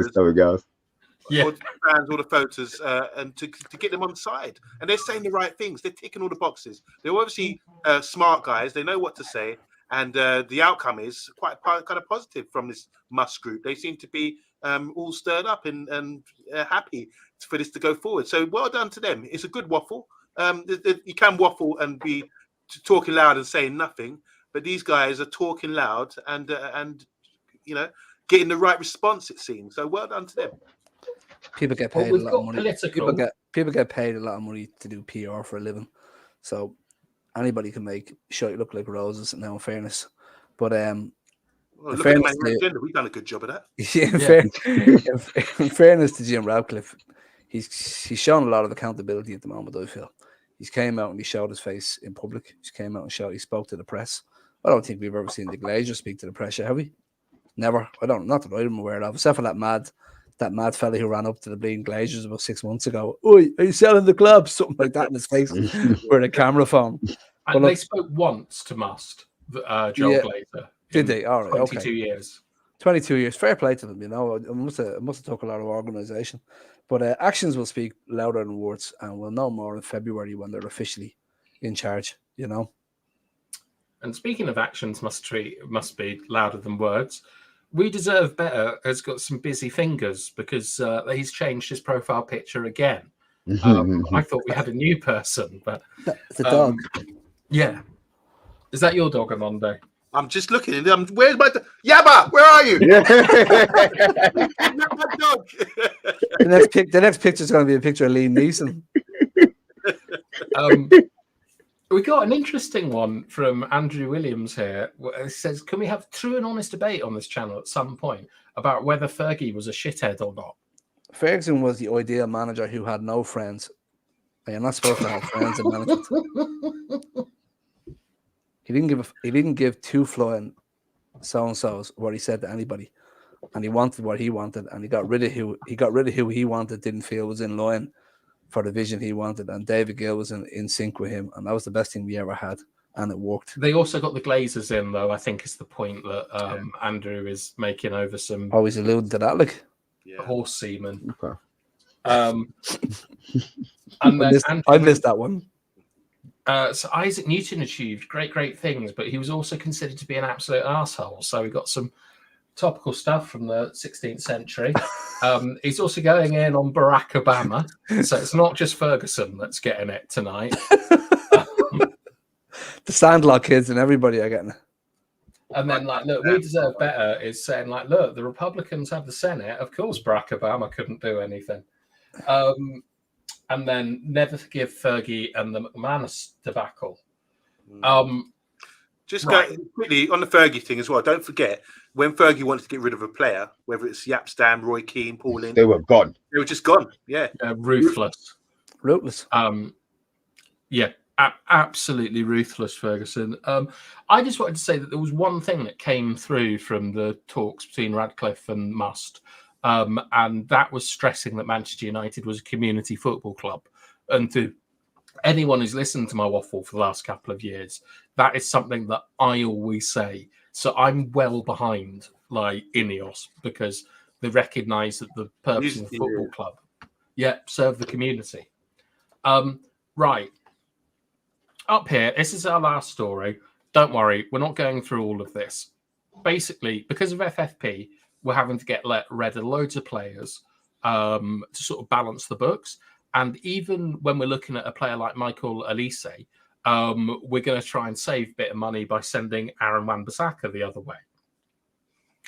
A: Yeah.
C: Or the fans, or the voters, and to get them on side. And they're saying the right things. They're ticking all the boxes. They're obviously smart guys. They know what to say, and the outcome is quite kind of positive from this M.U.S.T group. They seem to be all stirred up and happy for this to go forward. So well done to them. It's a good waffle. You can waffle and be talking loud and saying nothing, but these guys are talking loud and you know, getting the right response, it seems. So well done to them.
D: People get paid a lot of money. People get paid a lot of money to do PR for a living. So anybody can make shit look like roses now, in fairness. But
C: look at the Man Agenda. We've done a good job of that.
D: In fairness to Jim Ratcliffe, he's shown a lot of accountability at the moment, I feel. He came out and he showed his face in public. He came out and he spoke to the press. I don't think we've ever seen the Glazers speak to the press, have we? Never. Not that I'm aware of, except for that mad fella who ran up to the bleeding Glazers about 6 months ago. Oi, are you selling the club? Something like that in his face with a camera phone.
A: And they spoke once to M.U.S.T, Joel Glazer.
D: Did they? All right.
A: 22 years.
D: 22 years. Fair play to them, you know. It must have took a lot of organisation. But actions will speak louder than words, and we'll know more in February when they're officially in charge, you know.
A: And speaking of actions must be louder than words, We Deserve Better has got some busy fingers because he's changed his profile picture again. I thought we had a new person, but
D: it's a dog.
A: Yeah. Is that your dog, OMONDI?
C: I'm just looking at him. Where's my Yabba? Where are you? My dog.
D: The next picture is going to be a picture of Liam Neeson.
A: We got an interesting one from Andrew Williams here. It says, can we have true and honest debate on this channel at some point about whether Fergie was a shithead or not?
D: Ferguson was the ideal manager who had no friends. And you're not supposed to have friends in management. He didn't give two flying so-and-sos what he said to anybody. And he wanted what he wanted, and he got rid of who he wanted, didn't feel was in line for the vision he wanted, and David Gill was in sync with him, and that was the best thing we ever had, and it worked.
A: They also got the Glazers in, though. I think is the point that Andrew is making over some.
D: Oh, he's alluding to that, like
A: horse semen.
B: Okay.
A: And then
D: I missed that one.
A: So Isaac Newton achieved great things, but he was also considered to be an absolute arsehole. So we got some topical stuff from the 16th century. He's also going in on Barack Obama. So it's not just Ferguson that's getting it tonight.
D: The Sandlot kids and everybody are getting it.
A: And then, look, We Deserve Better is saying, look, the Republicans have the Senate. Of course, Barack Obama couldn't do anything. And then never forgive Fergie and the McManus debacle.
C: Just go quickly on the Fergie thing as well. Don't forget, when Fergie wanted to get rid of a player, whether it's Yapstam, Roy Keane, Paul Ince,
B: they were gone.
C: They were just gone. Yeah.
A: Ruthless.
C: Yeah,
A: absolutely ruthless, Ferguson. I just wanted to say that there was one thing that came through from the talks between Ratcliffe and M.U.S.T, and that was stressing that Manchester United was a community football club. And to anyone who's listened to my waffle for the last couple of years, that is something that I always say. So I'm well behind Ineos because they recognise that the purpose of a football club, serve the community. Right. Up here, this is our last story. Don't worry, we're not going through all of this. Basically, because of FFP, we're having to get rid of loads of players to sort of balance the books. And even when we're looking at a player like Michael Elise, we're going to try and save a bit of money by sending Aaron Wan-Bissaka the other way.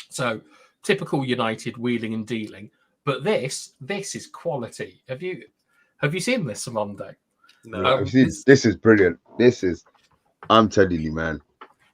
A: So typical United wheeling and dealing. But this is quality. Have you seen this, OMONDI?
B: No. This is brilliant. I'm telling you, man.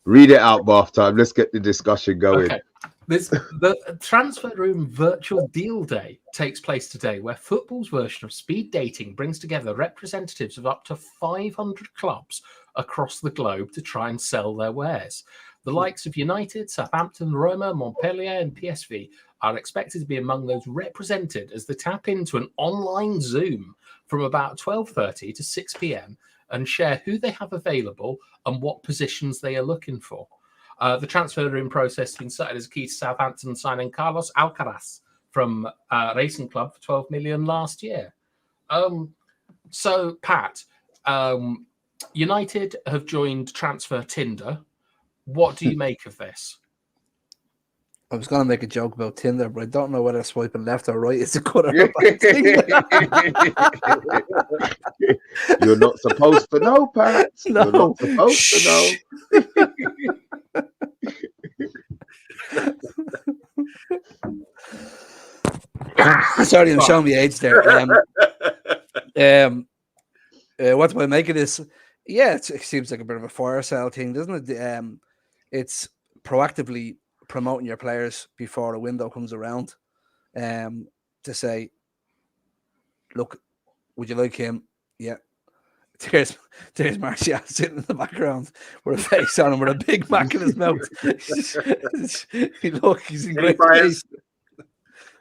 B: Read it out, bath time. Let's get the discussion going.
A: Okay. The Transfer Room Virtual Deal Day takes place today, where football's version of speed dating brings together representatives of up to 500 clubs across the globe to try and sell their wares. The likes of United, Southampton, Roma, Montpellier, and PSV are expected to be among those represented as they tap into an online Zoom from about 12:30 to 6 p.m. and share who they have available and what positions they are looking for. The transfer in process has been started as key to Southampton signing Carlos Alcaraz from Racing Club for 12 million last year. So, Pat, United have joined Transfer Tinder. What do you make of this?
D: I was going to make a joke about Tinder, but I don't know whether swiping left or right is a good or a bad thing.
B: You're not supposed to know, Pat.
D: No.
B: You're not supposed to know.
D: Sorry, I'm showing my age there. What do I make of this? Yeah, it seems like a bit of a fire sale thing, doesn't it? It's proactively promoting your players before the window comes around, to say, look, would you like him? Yeah. There's Martial sitting in the background with a face on him with a Big Mac in his mouth. Look, he's in great shape.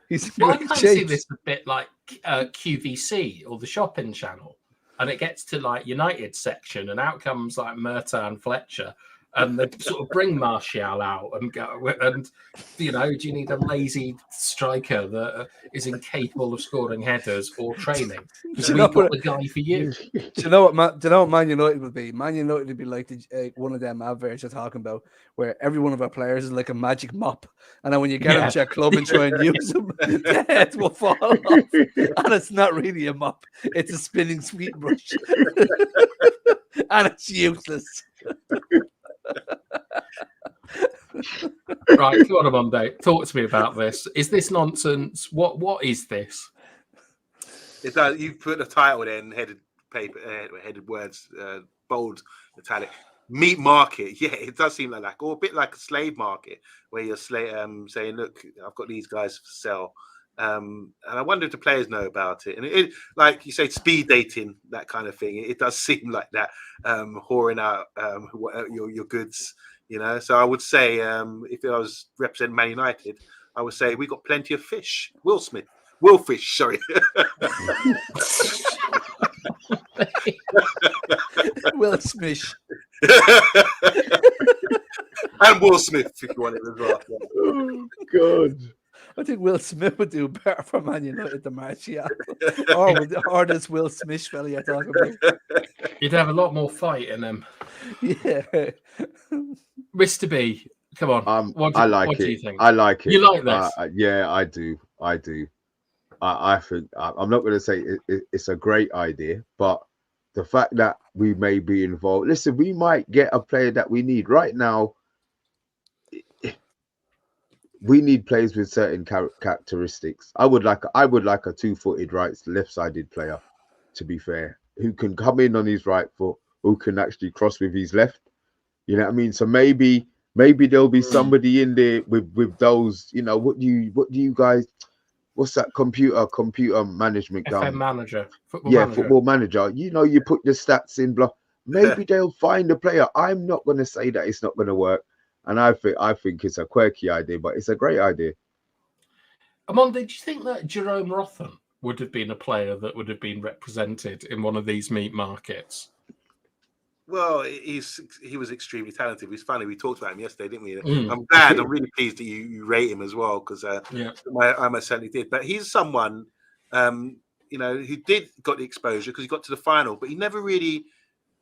D: He's in
A: I
D: great
A: can
D: shape.
A: see this a bit like QVC or the shopping channel, and it gets to like United section, and out comes like Murta and Fletcher, and they sort of bring Martial out and go, and do you need a lazy striker that is incapable of scoring headers or training? We've got the guy for you.
D: Do you know what Man United would be? Man United would be like one of them adverts you're talking about, where every one of our players is like a magic mop, and then when you get them to your club and try and use them, the heads will fall off, and it's not really a mop; it's a spinning sweet brush, and it's useless.
A: Right, come on, Monday. Talk to me about this. Is this nonsense? What is this?
C: It does. You put the title there in headed paper, headed words, bold, italic. Meat market. Yeah, it does seem like that, or a bit like a slave market, where you're saying, "Look, I've got these guys for sale." And I wonder if the players know about it. And it, like you say, speed dating, that kind of thing. It does seem like that, whoring out your goods. So I would say, if I was representing Man United, I would say we got plenty of fish. Will Fish, sorry.
D: Will Smith.
C: And Will Smith, if you want it as well.
B: Oh, God.
D: I think Will Smith would do better for Man United than Martial. or this Will Smith fella you're talking about.
A: You'd have a lot more fight in them.
D: Yeah.
A: Mr. B, come on. What do you think?
B: I like it.
A: You like this?
B: Yeah, I do. I think I'm not going to say it's a great idea, but the fact that we may be involved. Listen, we might get a player that we need right now. We need players with certain characteristics. I would like a 2-footed left-sided player, to be fair, who can come in on his right foot, who can actually cross with his left. You know what I mean? So maybe there'll be somebody in there with those. What do you guys? What's that computer management?
A: FM manager.
B: Football manager. You put the stats in. Maybe they'll find a player. I'm not going to say that it's not going to work. And I think it's a quirky idea, but it's a great idea.
A: Amondi, do you think that Jerome Rothen would have been a player that would have been represented in one of these meat markets?
C: Well, he was extremely talented. It was funny. We talked about him yesterday, didn't we? I'm glad. I'm really pleased that you rate him as well, because I certainly did. But he's someone, who got the exposure because he got to the final, but he never really.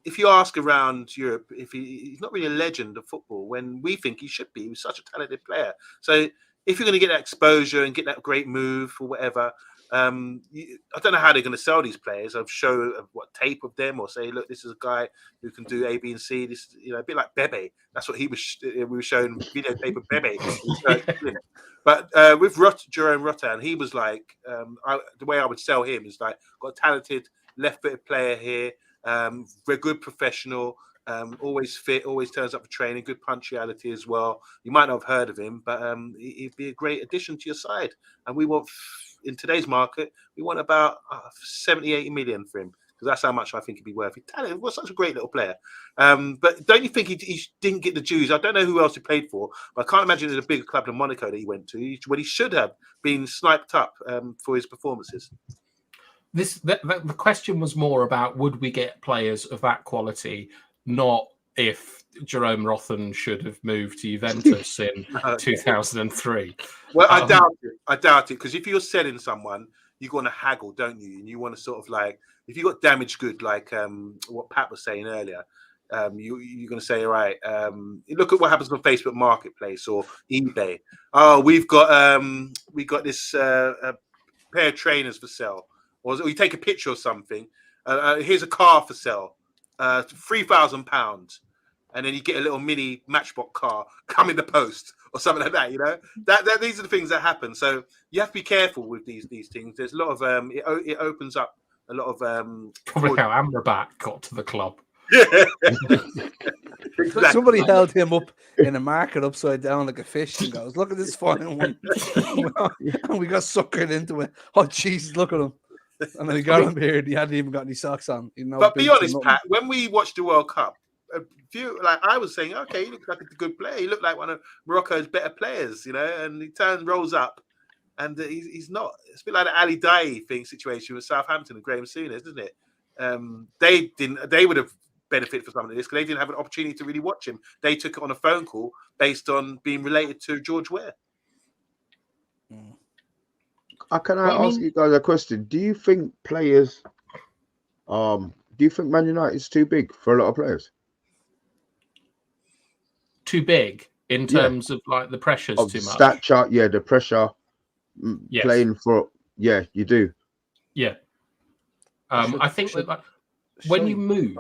C: If you ask around Europe, he's not really a legend of football when we think he should be. He was such a talented player. So if you're going to get that exposure and get that great move or whatever, I don't know how they're going to sell these players. I've shown tape of them or say, look, this is a guy who can do A, B, and C. This, a bit like Bebe. That's what he was. We were showing videotape of Bebe. But with Jerome Rothen, he was like, the way I would sell him is like, got a talented left-footed player here. Very good professional, always fit, always turns up for training, good punctuality as well. You might not have heard of him, but he'd be a great addition to your side. And we want, in today's market, we want about 70, 80 million for him. because that's how much I think he'd be worth. He was such a great little player. But don't you think he didn't get the dues? I don't know who else he played for, but I can't imagine there's a bigger club than Monaco that he went to, when he should have been sniped up for his performances.
A: The question was more about would we get players of that quality, not if Jerome Rothen should have moved to Juventus in 2003.
C: Well, I doubt it, because if you're selling someone, you're going to haggle, don't you? And you want to sort of like, if you got damaged good, like what Pat was saying earlier, you're going to say, all right, look at what happens on Facebook Marketplace or eBay. Oh, we got this pair of trainers for sale. Or you take a picture of something. Here's a car for sale, £3,000, and then you get a little mini Matchbox car come in the post or something like that. You know, these are the things that happen. So you have to be careful with these things. There's a lot of it opens up a lot of
A: probably how Amrabat got to the club.
C: Yeah. Exactly.
D: Somebody held him up in a market upside down like a fish and goes, "Look at this fine one," and we got suckered into it. Oh Jesus, look at him! And then he got him here. He hadn't even got any socks on.
C: But be honest, Pat. When we watched the World Cup, I was saying, okay, he looks like a good player. He looked like one of Morocco's better players, you know. And he rolls up, and he's not. It's a bit like the Ali Daei situation with Southampton and Graham Souness, isn't it? They would have benefited from something like this because they didn't have an opportunity to really watch him. They took it on a phone call based on being related to George Weah.
B: Can I ask you guys a question? Do you think players, do you think Man United is too big for a lot of players?
A: Too big in terms of like the pressures
B: of
A: too much?
B: Stature, yeah, the pressure,
A: yes.
B: Playing for, yeah, you do.
A: Yeah. I think that like, when you move...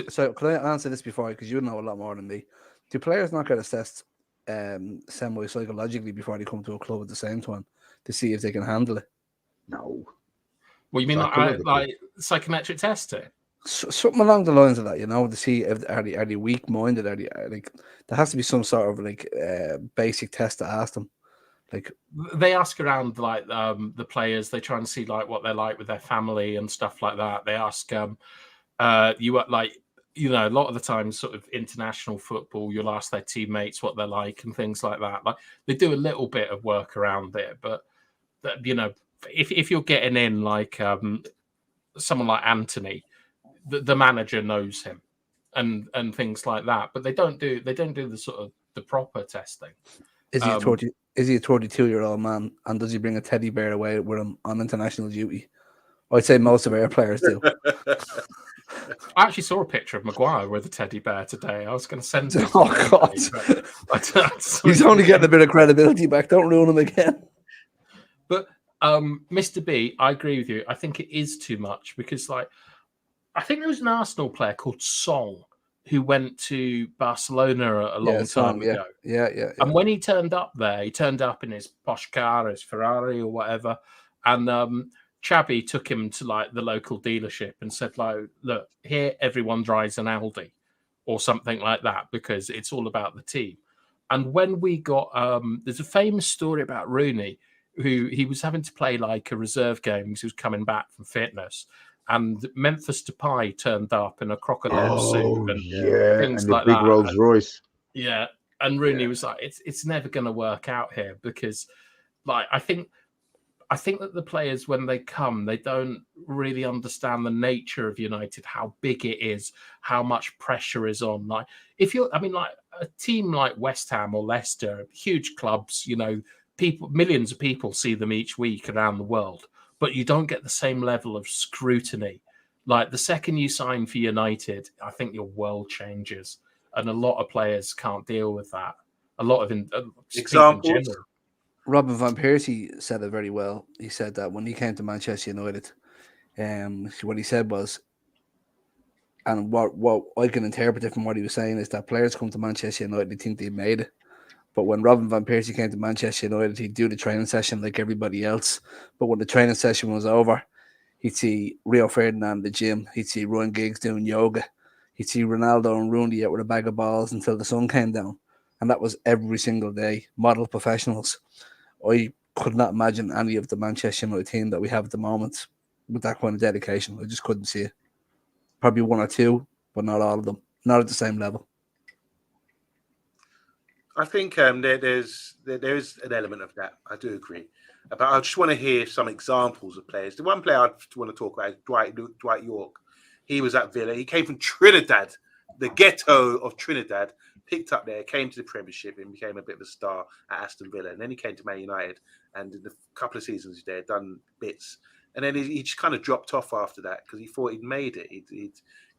D: So can I answer this before, because you know a lot more than me. Do players not get assessed semi-psychologically before they come to a club at the same time to see if they can handle it?
B: No.
A: Well, you mean like psychometric testing?
D: Something along the lines of that, you know, to see if are they weak-minded, like there has to be some sort of like basic test to ask them. Like
A: they ask around like the players, they try and see like what they're like with their family and stuff like that. They ask you like, you know, a lot of the time sort of international football, you'll ask their teammates what they're like and things like that. Like they do a little bit of work around it, but you know, if you're getting in like someone like Anthony, the manager knows him and things like that, but they don't do the sort of the proper testing.
D: Is he a 32-year-old man, and does he bring a teddy bear away with him on international duty? I'd say most of our players do.
A: I actually saw a picture of Maguire with a teddy bear today. I was going to send it.
D: Oh God! He's only getting a bit of credibility back. Don't ruin him again.
A: But Mr. B, I agree with you. I think it is too much because, like, I think there was an Arsenal player called Song who went to Barcelona a long time ago.
D: Yeah.
A: And when he turned up there, he turned up in his posh car, his Ferrari or whatever, and Chabby took him to like the local dealership and said, like, look, here everyone drives an Audi or something like that because it's all about the team. And when we got, there's a famous story about Rooney, who he was having to play like a reserve game because he was coming back from fitness. And Memphis Depay turned up in a crocodile suit and things
B: and
A: like
B: the big
A: that.
B: Rolls Royce.
A: Yeah. And Rooney was like, it's never going to work out here because, like, I think that the players, when they come, they don't really understand the nature of United, how big it is, how much pressure is on. Like, like a team like West Ham or Leicester, huge clubs, you know, millions of people see them each week around the world, but you don't get the same level of scrutiny. Like the second you sign for United, I think your world changes, and a lot of players can't deal with that. A lot of
C: examples.
D: Robin van Persie said it very well. He said that when he came to Manchester United, what he said was, and what I can interpret it from what he was saying is that players come to Manchester United, they think they've made it. But when Robin van Persie came to Manchester United, he'd do the training session like everybody else. But when the training session was over, he'd see Rio Ferdinand in the gym. He'd see Ryan Giggs doing yoga. He'd see Ronaldo and Rooney out with a bag of balls until the sun came down. And that was every single day. Model professionals. I could not imagine any of the Manchester United team that we have at the moment with that kind of dedication. I just couldn't see it. probably one or two, but not all of them. Not at the same level.
C: I think there's an element of that. I do agree. But I just want to hear some examples of players. The one player I want to talk about is Dwight York. He was at Villa. He came from Trinidad, the ghetto of Trinidad, picked up there, came to the Premiership and became a bit of a star at Aston Villa. And then he came to Man United and in a couple of seasons there, done bits. And then he just kind of dropped off after that because he thought he'd made it. He'd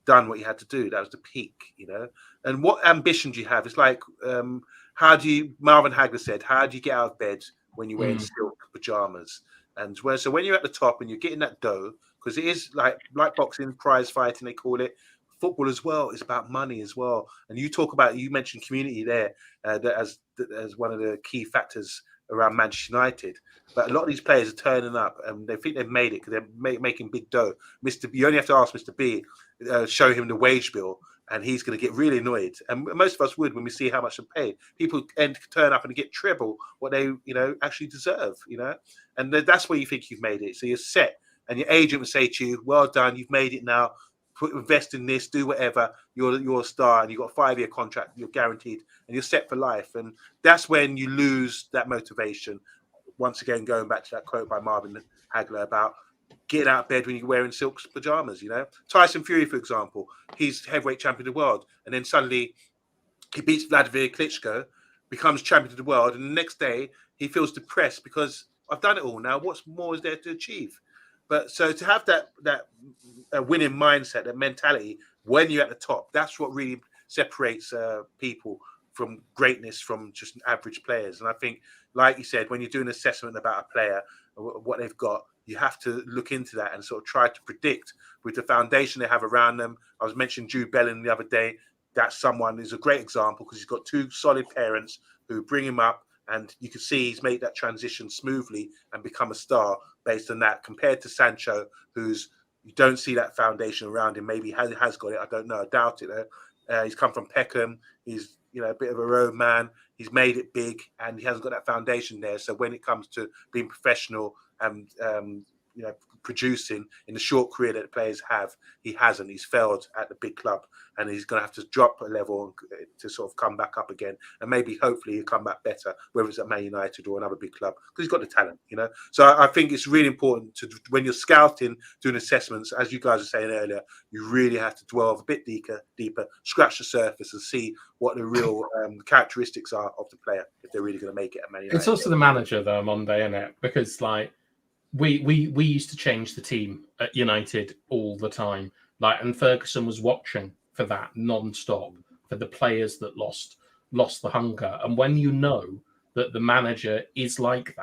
C: done what he had to do. That was the peak, you know. And what ambition do you have? It's like, Marvin Hagler said, how do you get out of bed when you're wearing silk pajamas? And so when you're at the top and you're getting that dough, because it is like boxing, prize fighting, they call it, football as well, it's about money as well. And you mentioned community there that as one of the key factors around Manchester United. But a lot of these players are turning up and they think they've made it because they're making big dough. You only have to ask Mr. B, show him the wage bill, and he's going to get really annoyed. And most of us would when we see how much they pay. People turn up and get triple what they, actually deserve, And that's where you think you've made it. So you're set, and your agent will say to you, "Well done, you've made it now. Invest in this, do whatever. You're a star, and you've got a 5-year contract. You're guaranteed, and you're set for life." And that's when you lose that motivation. Once again, going back to that quote by Marvin Hagler about getting out of bed when you're wearing silk pajamas. Tyson Fury, for example, he's heavyweight champion of the world, and then suddenly he beats Vladimir Klitschko, becomes champion of the world, and the next day he feels depressed because I've done it all now. What's more is there to achieve? But so to have that winning mindset, that mentality when you're at the top, that's what really separates people from greatness from just average players. And I think, like you said, when you're doing an assessment about a player, what they've got, you have to look into that and sort of try to predict with the foundation they have around them. I was mentioning Jude Bellingham the other day. That's someone who's a great example because he's got 2 solid parents who bring him up, and you can see he's made that transition smoothly and become a star based on that, compared to Sancho, who's, you don't see that foundation around him. Maybe he has got it. I don't know. I doubt it, though. He's come from Peckham. He's, a bit of a road man. He's made it big, and he hasn't got that foundation there. So when it comes to being professional and, producing in the short career that the players have, he hasn't. He's failed at the big club, and he's going to have to drop a level to sort of come back up again. And maybe, hopefully, he'll come back better, whether it's at Man United or another big club, because he's got the talent, So I think it's really important to, when you're scouting, doing assessments, as you guys were saying earlier, you really have to delve a bit deeper, scratch the surface and see what the real characteristics are of the player, if they're really going to make it at Man United.
A: It's also the manager, though, Monday, isn't it? Because, we used to change the team at United all the time. And Ferguson was watching for that non-stop, for the players that lost the hunger. And when you know that the manager is like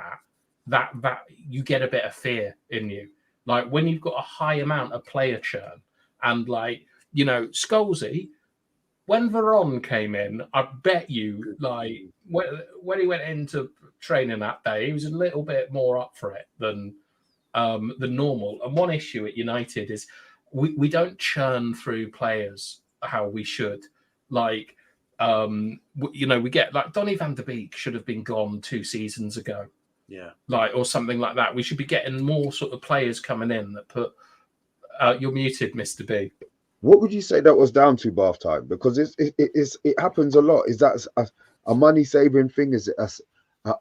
A: that you get a bit of fear in you. When you've got a high amount of player churn, and Scholesy, when Veron came in, I bet you, when he went into training that day, he was a little bit more up for it than normal. And one issue at United is we don't churn through players how we should. We get Donny van der Beek should have been gone 2 seasons ago.
C: Yeah.
A: Or something like that. We should be getting more sort of players coming in that put. You're muted, Mr. B.
B: What would you say that was down to, bath time? Because it happens a lot. Is that a money saving thing? Is it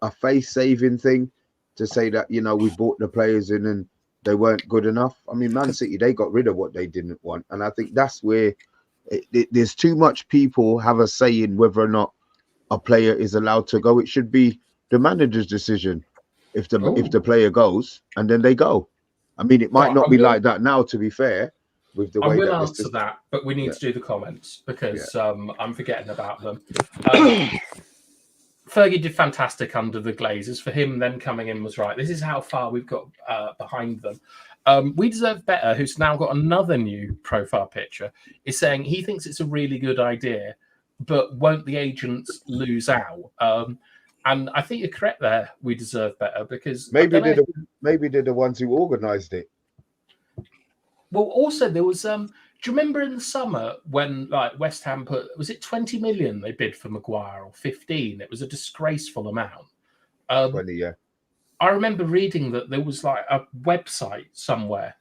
B: a face saving thing to say that we bought the players in and they weren't good enough? I mean, Man City, they got rid of what they didn't want, and I think that's where there's too much people have a say in whether or not a player is allowed to go. It should be the manager's decision if the player goes, and then they go. I mean, it might not be like that now, to be fair. With the way
A: I will answer that, but we need to do the comments because I'm forgetting about them. Fergie did fantastic under the Glazers. For him, then coming in was right. This is how far we've got behind them. We Deserve Better, who's now got another new profile picture, is saying he thinks it's a really good idea, but won't the agents lose out? And I think you're correct there. We Deserve Better because
B: maybe they're the ones who organised it.
A: Well, also there was. Do you remember in the summer when West Ham was it 20 million they bid for Maguire or 15? It was a disgraceful amount.
B: 20, yeah.
A: I remember reading that there was a website somewhere,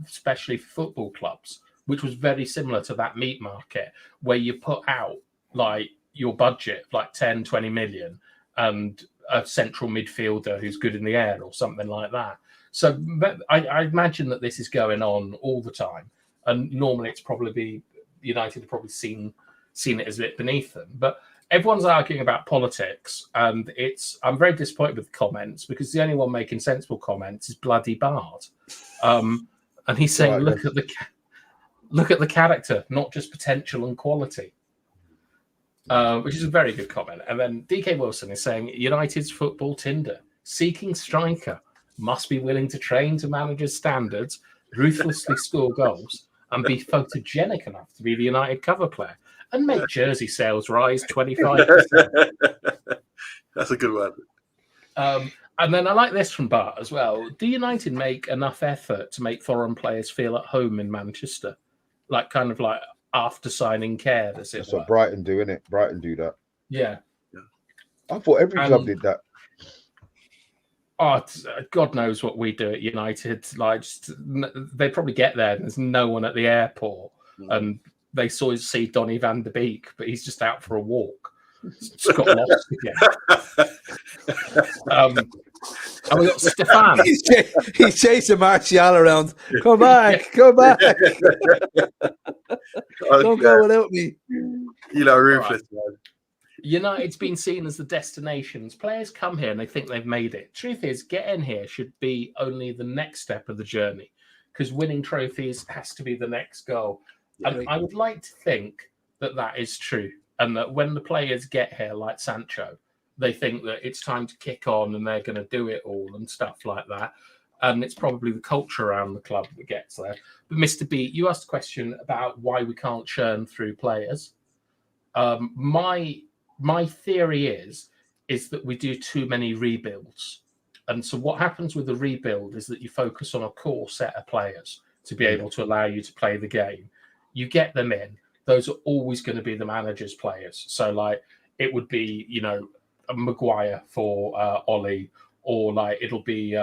A: especially for football clubs, which was very similar to that meat market, where you put out like your budget, like 10, 20 million, and a central midfielder who's good in the air or something like that. So I imagine that this is going on all the time. And normally it's probably United have probably seen it as a bit beneath them. But everyone's arguing about politics, and I'm very disappointed with the comments, because the only one making sensible comments is bloody Bard. And he's saying, look at the character, not just potential and quality. Which is a very good comment. And then DK Wilson is saying, United's football Tinder, seeking striker, must be willing to train to managers' standards, ruthlessly score goals, and be photogenic enough to be the United cover player, and make jersey sales rise 25%.
C: That's a good one.
A: And then I like this from Bart as well. Do United make enough effort to make foreign players feel at home in Manchester? Like kind of like after signing care, that's
B: what Brighton do, innit? Brighton do that.
A: Yeah.
B: I thought every club did that.
A: Oh, God knows what we do at United. Like, they probably get there and there's no one at the airport, and they see Donny van de Beek, but he's just out for a walk. Just got lost again. And we got Stefan.
D: He's chasing Martial around. Come back, come back. Don't go without me.
C: You know, ruthless, man.
A: United's been seen as the destinations. Players come here and they think they've made it. Truth is, getting here should be only the next step of the journey, because winning trophies has to be the next goal. And I would like to think that is true, and that when the players get here, like Sancho, they think that it's time to kick on and they're going to do it all and stuff like that. And it's probably the culture around the club that gets there. But Mr. B, you asked a question about why we can't churn through players. My theory is that we do too many rebuilds. And so what happens with the rebuild is that you focus on a core set of players to be able to allow you to play the game. You get them in. Those are always going to be the manager's players. So like it would be, you know, Maguire for Ollie, or like it'll be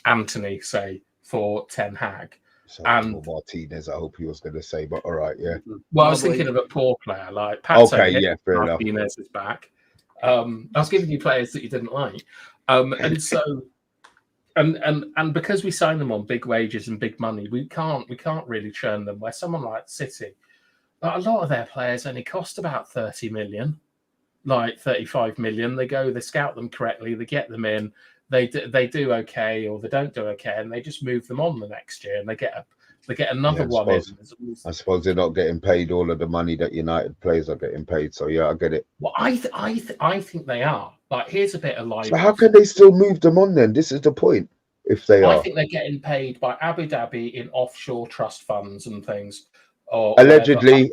A: Anthony, say, for Ten Hag.
B: And Martinez, I hope he was going to say, but all right, yeah.
A: Well, I was thinking of a poor player like Pat.
B: Okay, yeah, fair enough.
A: Martinez is back. I was giving you players that you didn't like, and so, and because we sign them on big wages and big money, we can't really churn them. Where someone like City, a lot of their players only cost about 30 million, like 35 million. They scout them correctly, they get them in. They do okay, or they don't do okay, and they just move them on the next year, and they get another one in.
B: I suppose they're not getting paid all of the money that United players are getting paid. So yeah, I get it.
A: Well, I think they are. Like, here's a bit of life.
B: So how can they still move them on then? This is the point. If they are,
A: I think they're getting paid by Abu Dhabi in offshore trust funds and things. Or
B: allegedly.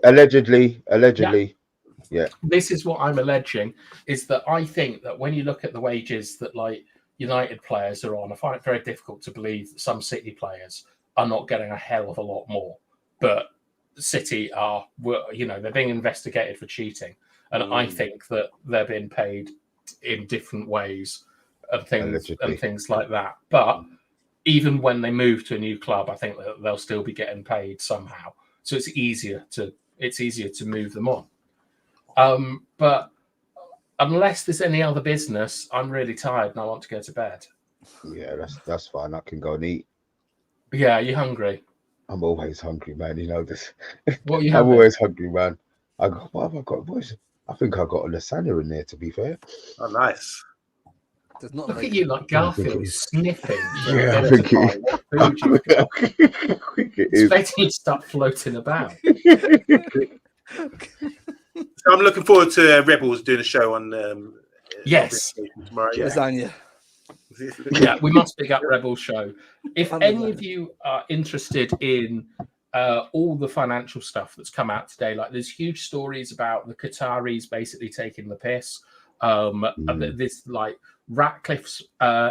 B: Yeah.
A: This is what I'm alleging, is that I think that when you look at the wages that like United players are on, I find it very difficult to believe that some City players are not getting a hell of a lot more. But City are, you know, they're being investigated for cheating, and I think that they're being paid in different ways and things like that. But even when they move to a new club, I think that they'll still be getting paid somehow. So it's easier to move them on. But unless there's any other business, I'm really tired and I want to go to bed.
B: Yeah, that's fine. I can go and eat.
A: Yeah, are you hungry?
B: I'm always hungry, man. You know this.
A: What are you
B: I'm
A: having?
B: always hungry, man. What have I got? I think I got a lasagna in there, to be fair.
C: Oh, nice.
A: Look at you, like Garfield, sniffing.
B: Yeah, I think
A: it is. Expecting you to start floating about.
C: So I'm looking forward to Rebels doing a show on.
A: Yes,
C: tomorrow. Yeah.
D: Lasagna.
A: Yeah, we must pick up Rebels show. If any of you are interested in all the financial stuff that's come out today, like there's huge stories about the Qataris basically taking the piss. This like Ratcliffe's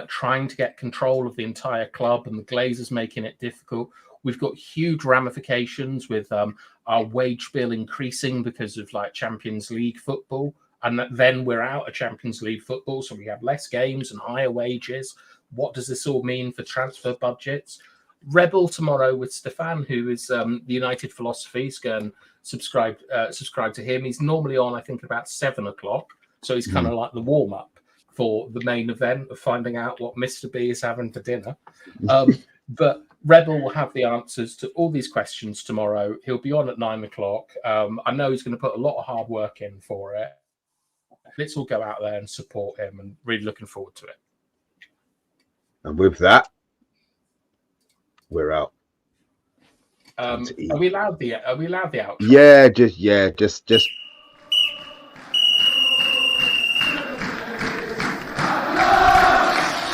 A: trying to get control of the entire club, and the Glazers making it difficult. We've got huge ramifications with our wage bill increasing because of like Champions League football. And then we're out of Champions League football, so we have less games and higher wages. What does this all mean for transfer budgets? Rebel tomorrow with Stefan, who is the United Philosophy. He's going to subscribe to him. He's normally on, I think, about 7 o'clock. So he's kind of like the warm-up for the main event of finding out what Mr. B is having for dinner. But Rebel will have the answers to all these questions tomorrow. He'll be on at 9 o'clock. I know he's going to put a lot of hard work in for it. Let's all go out there and support him, and really looking forward to it.
B: And with that, we're out.
A: Are we allowed the outro?
B: Yeah, just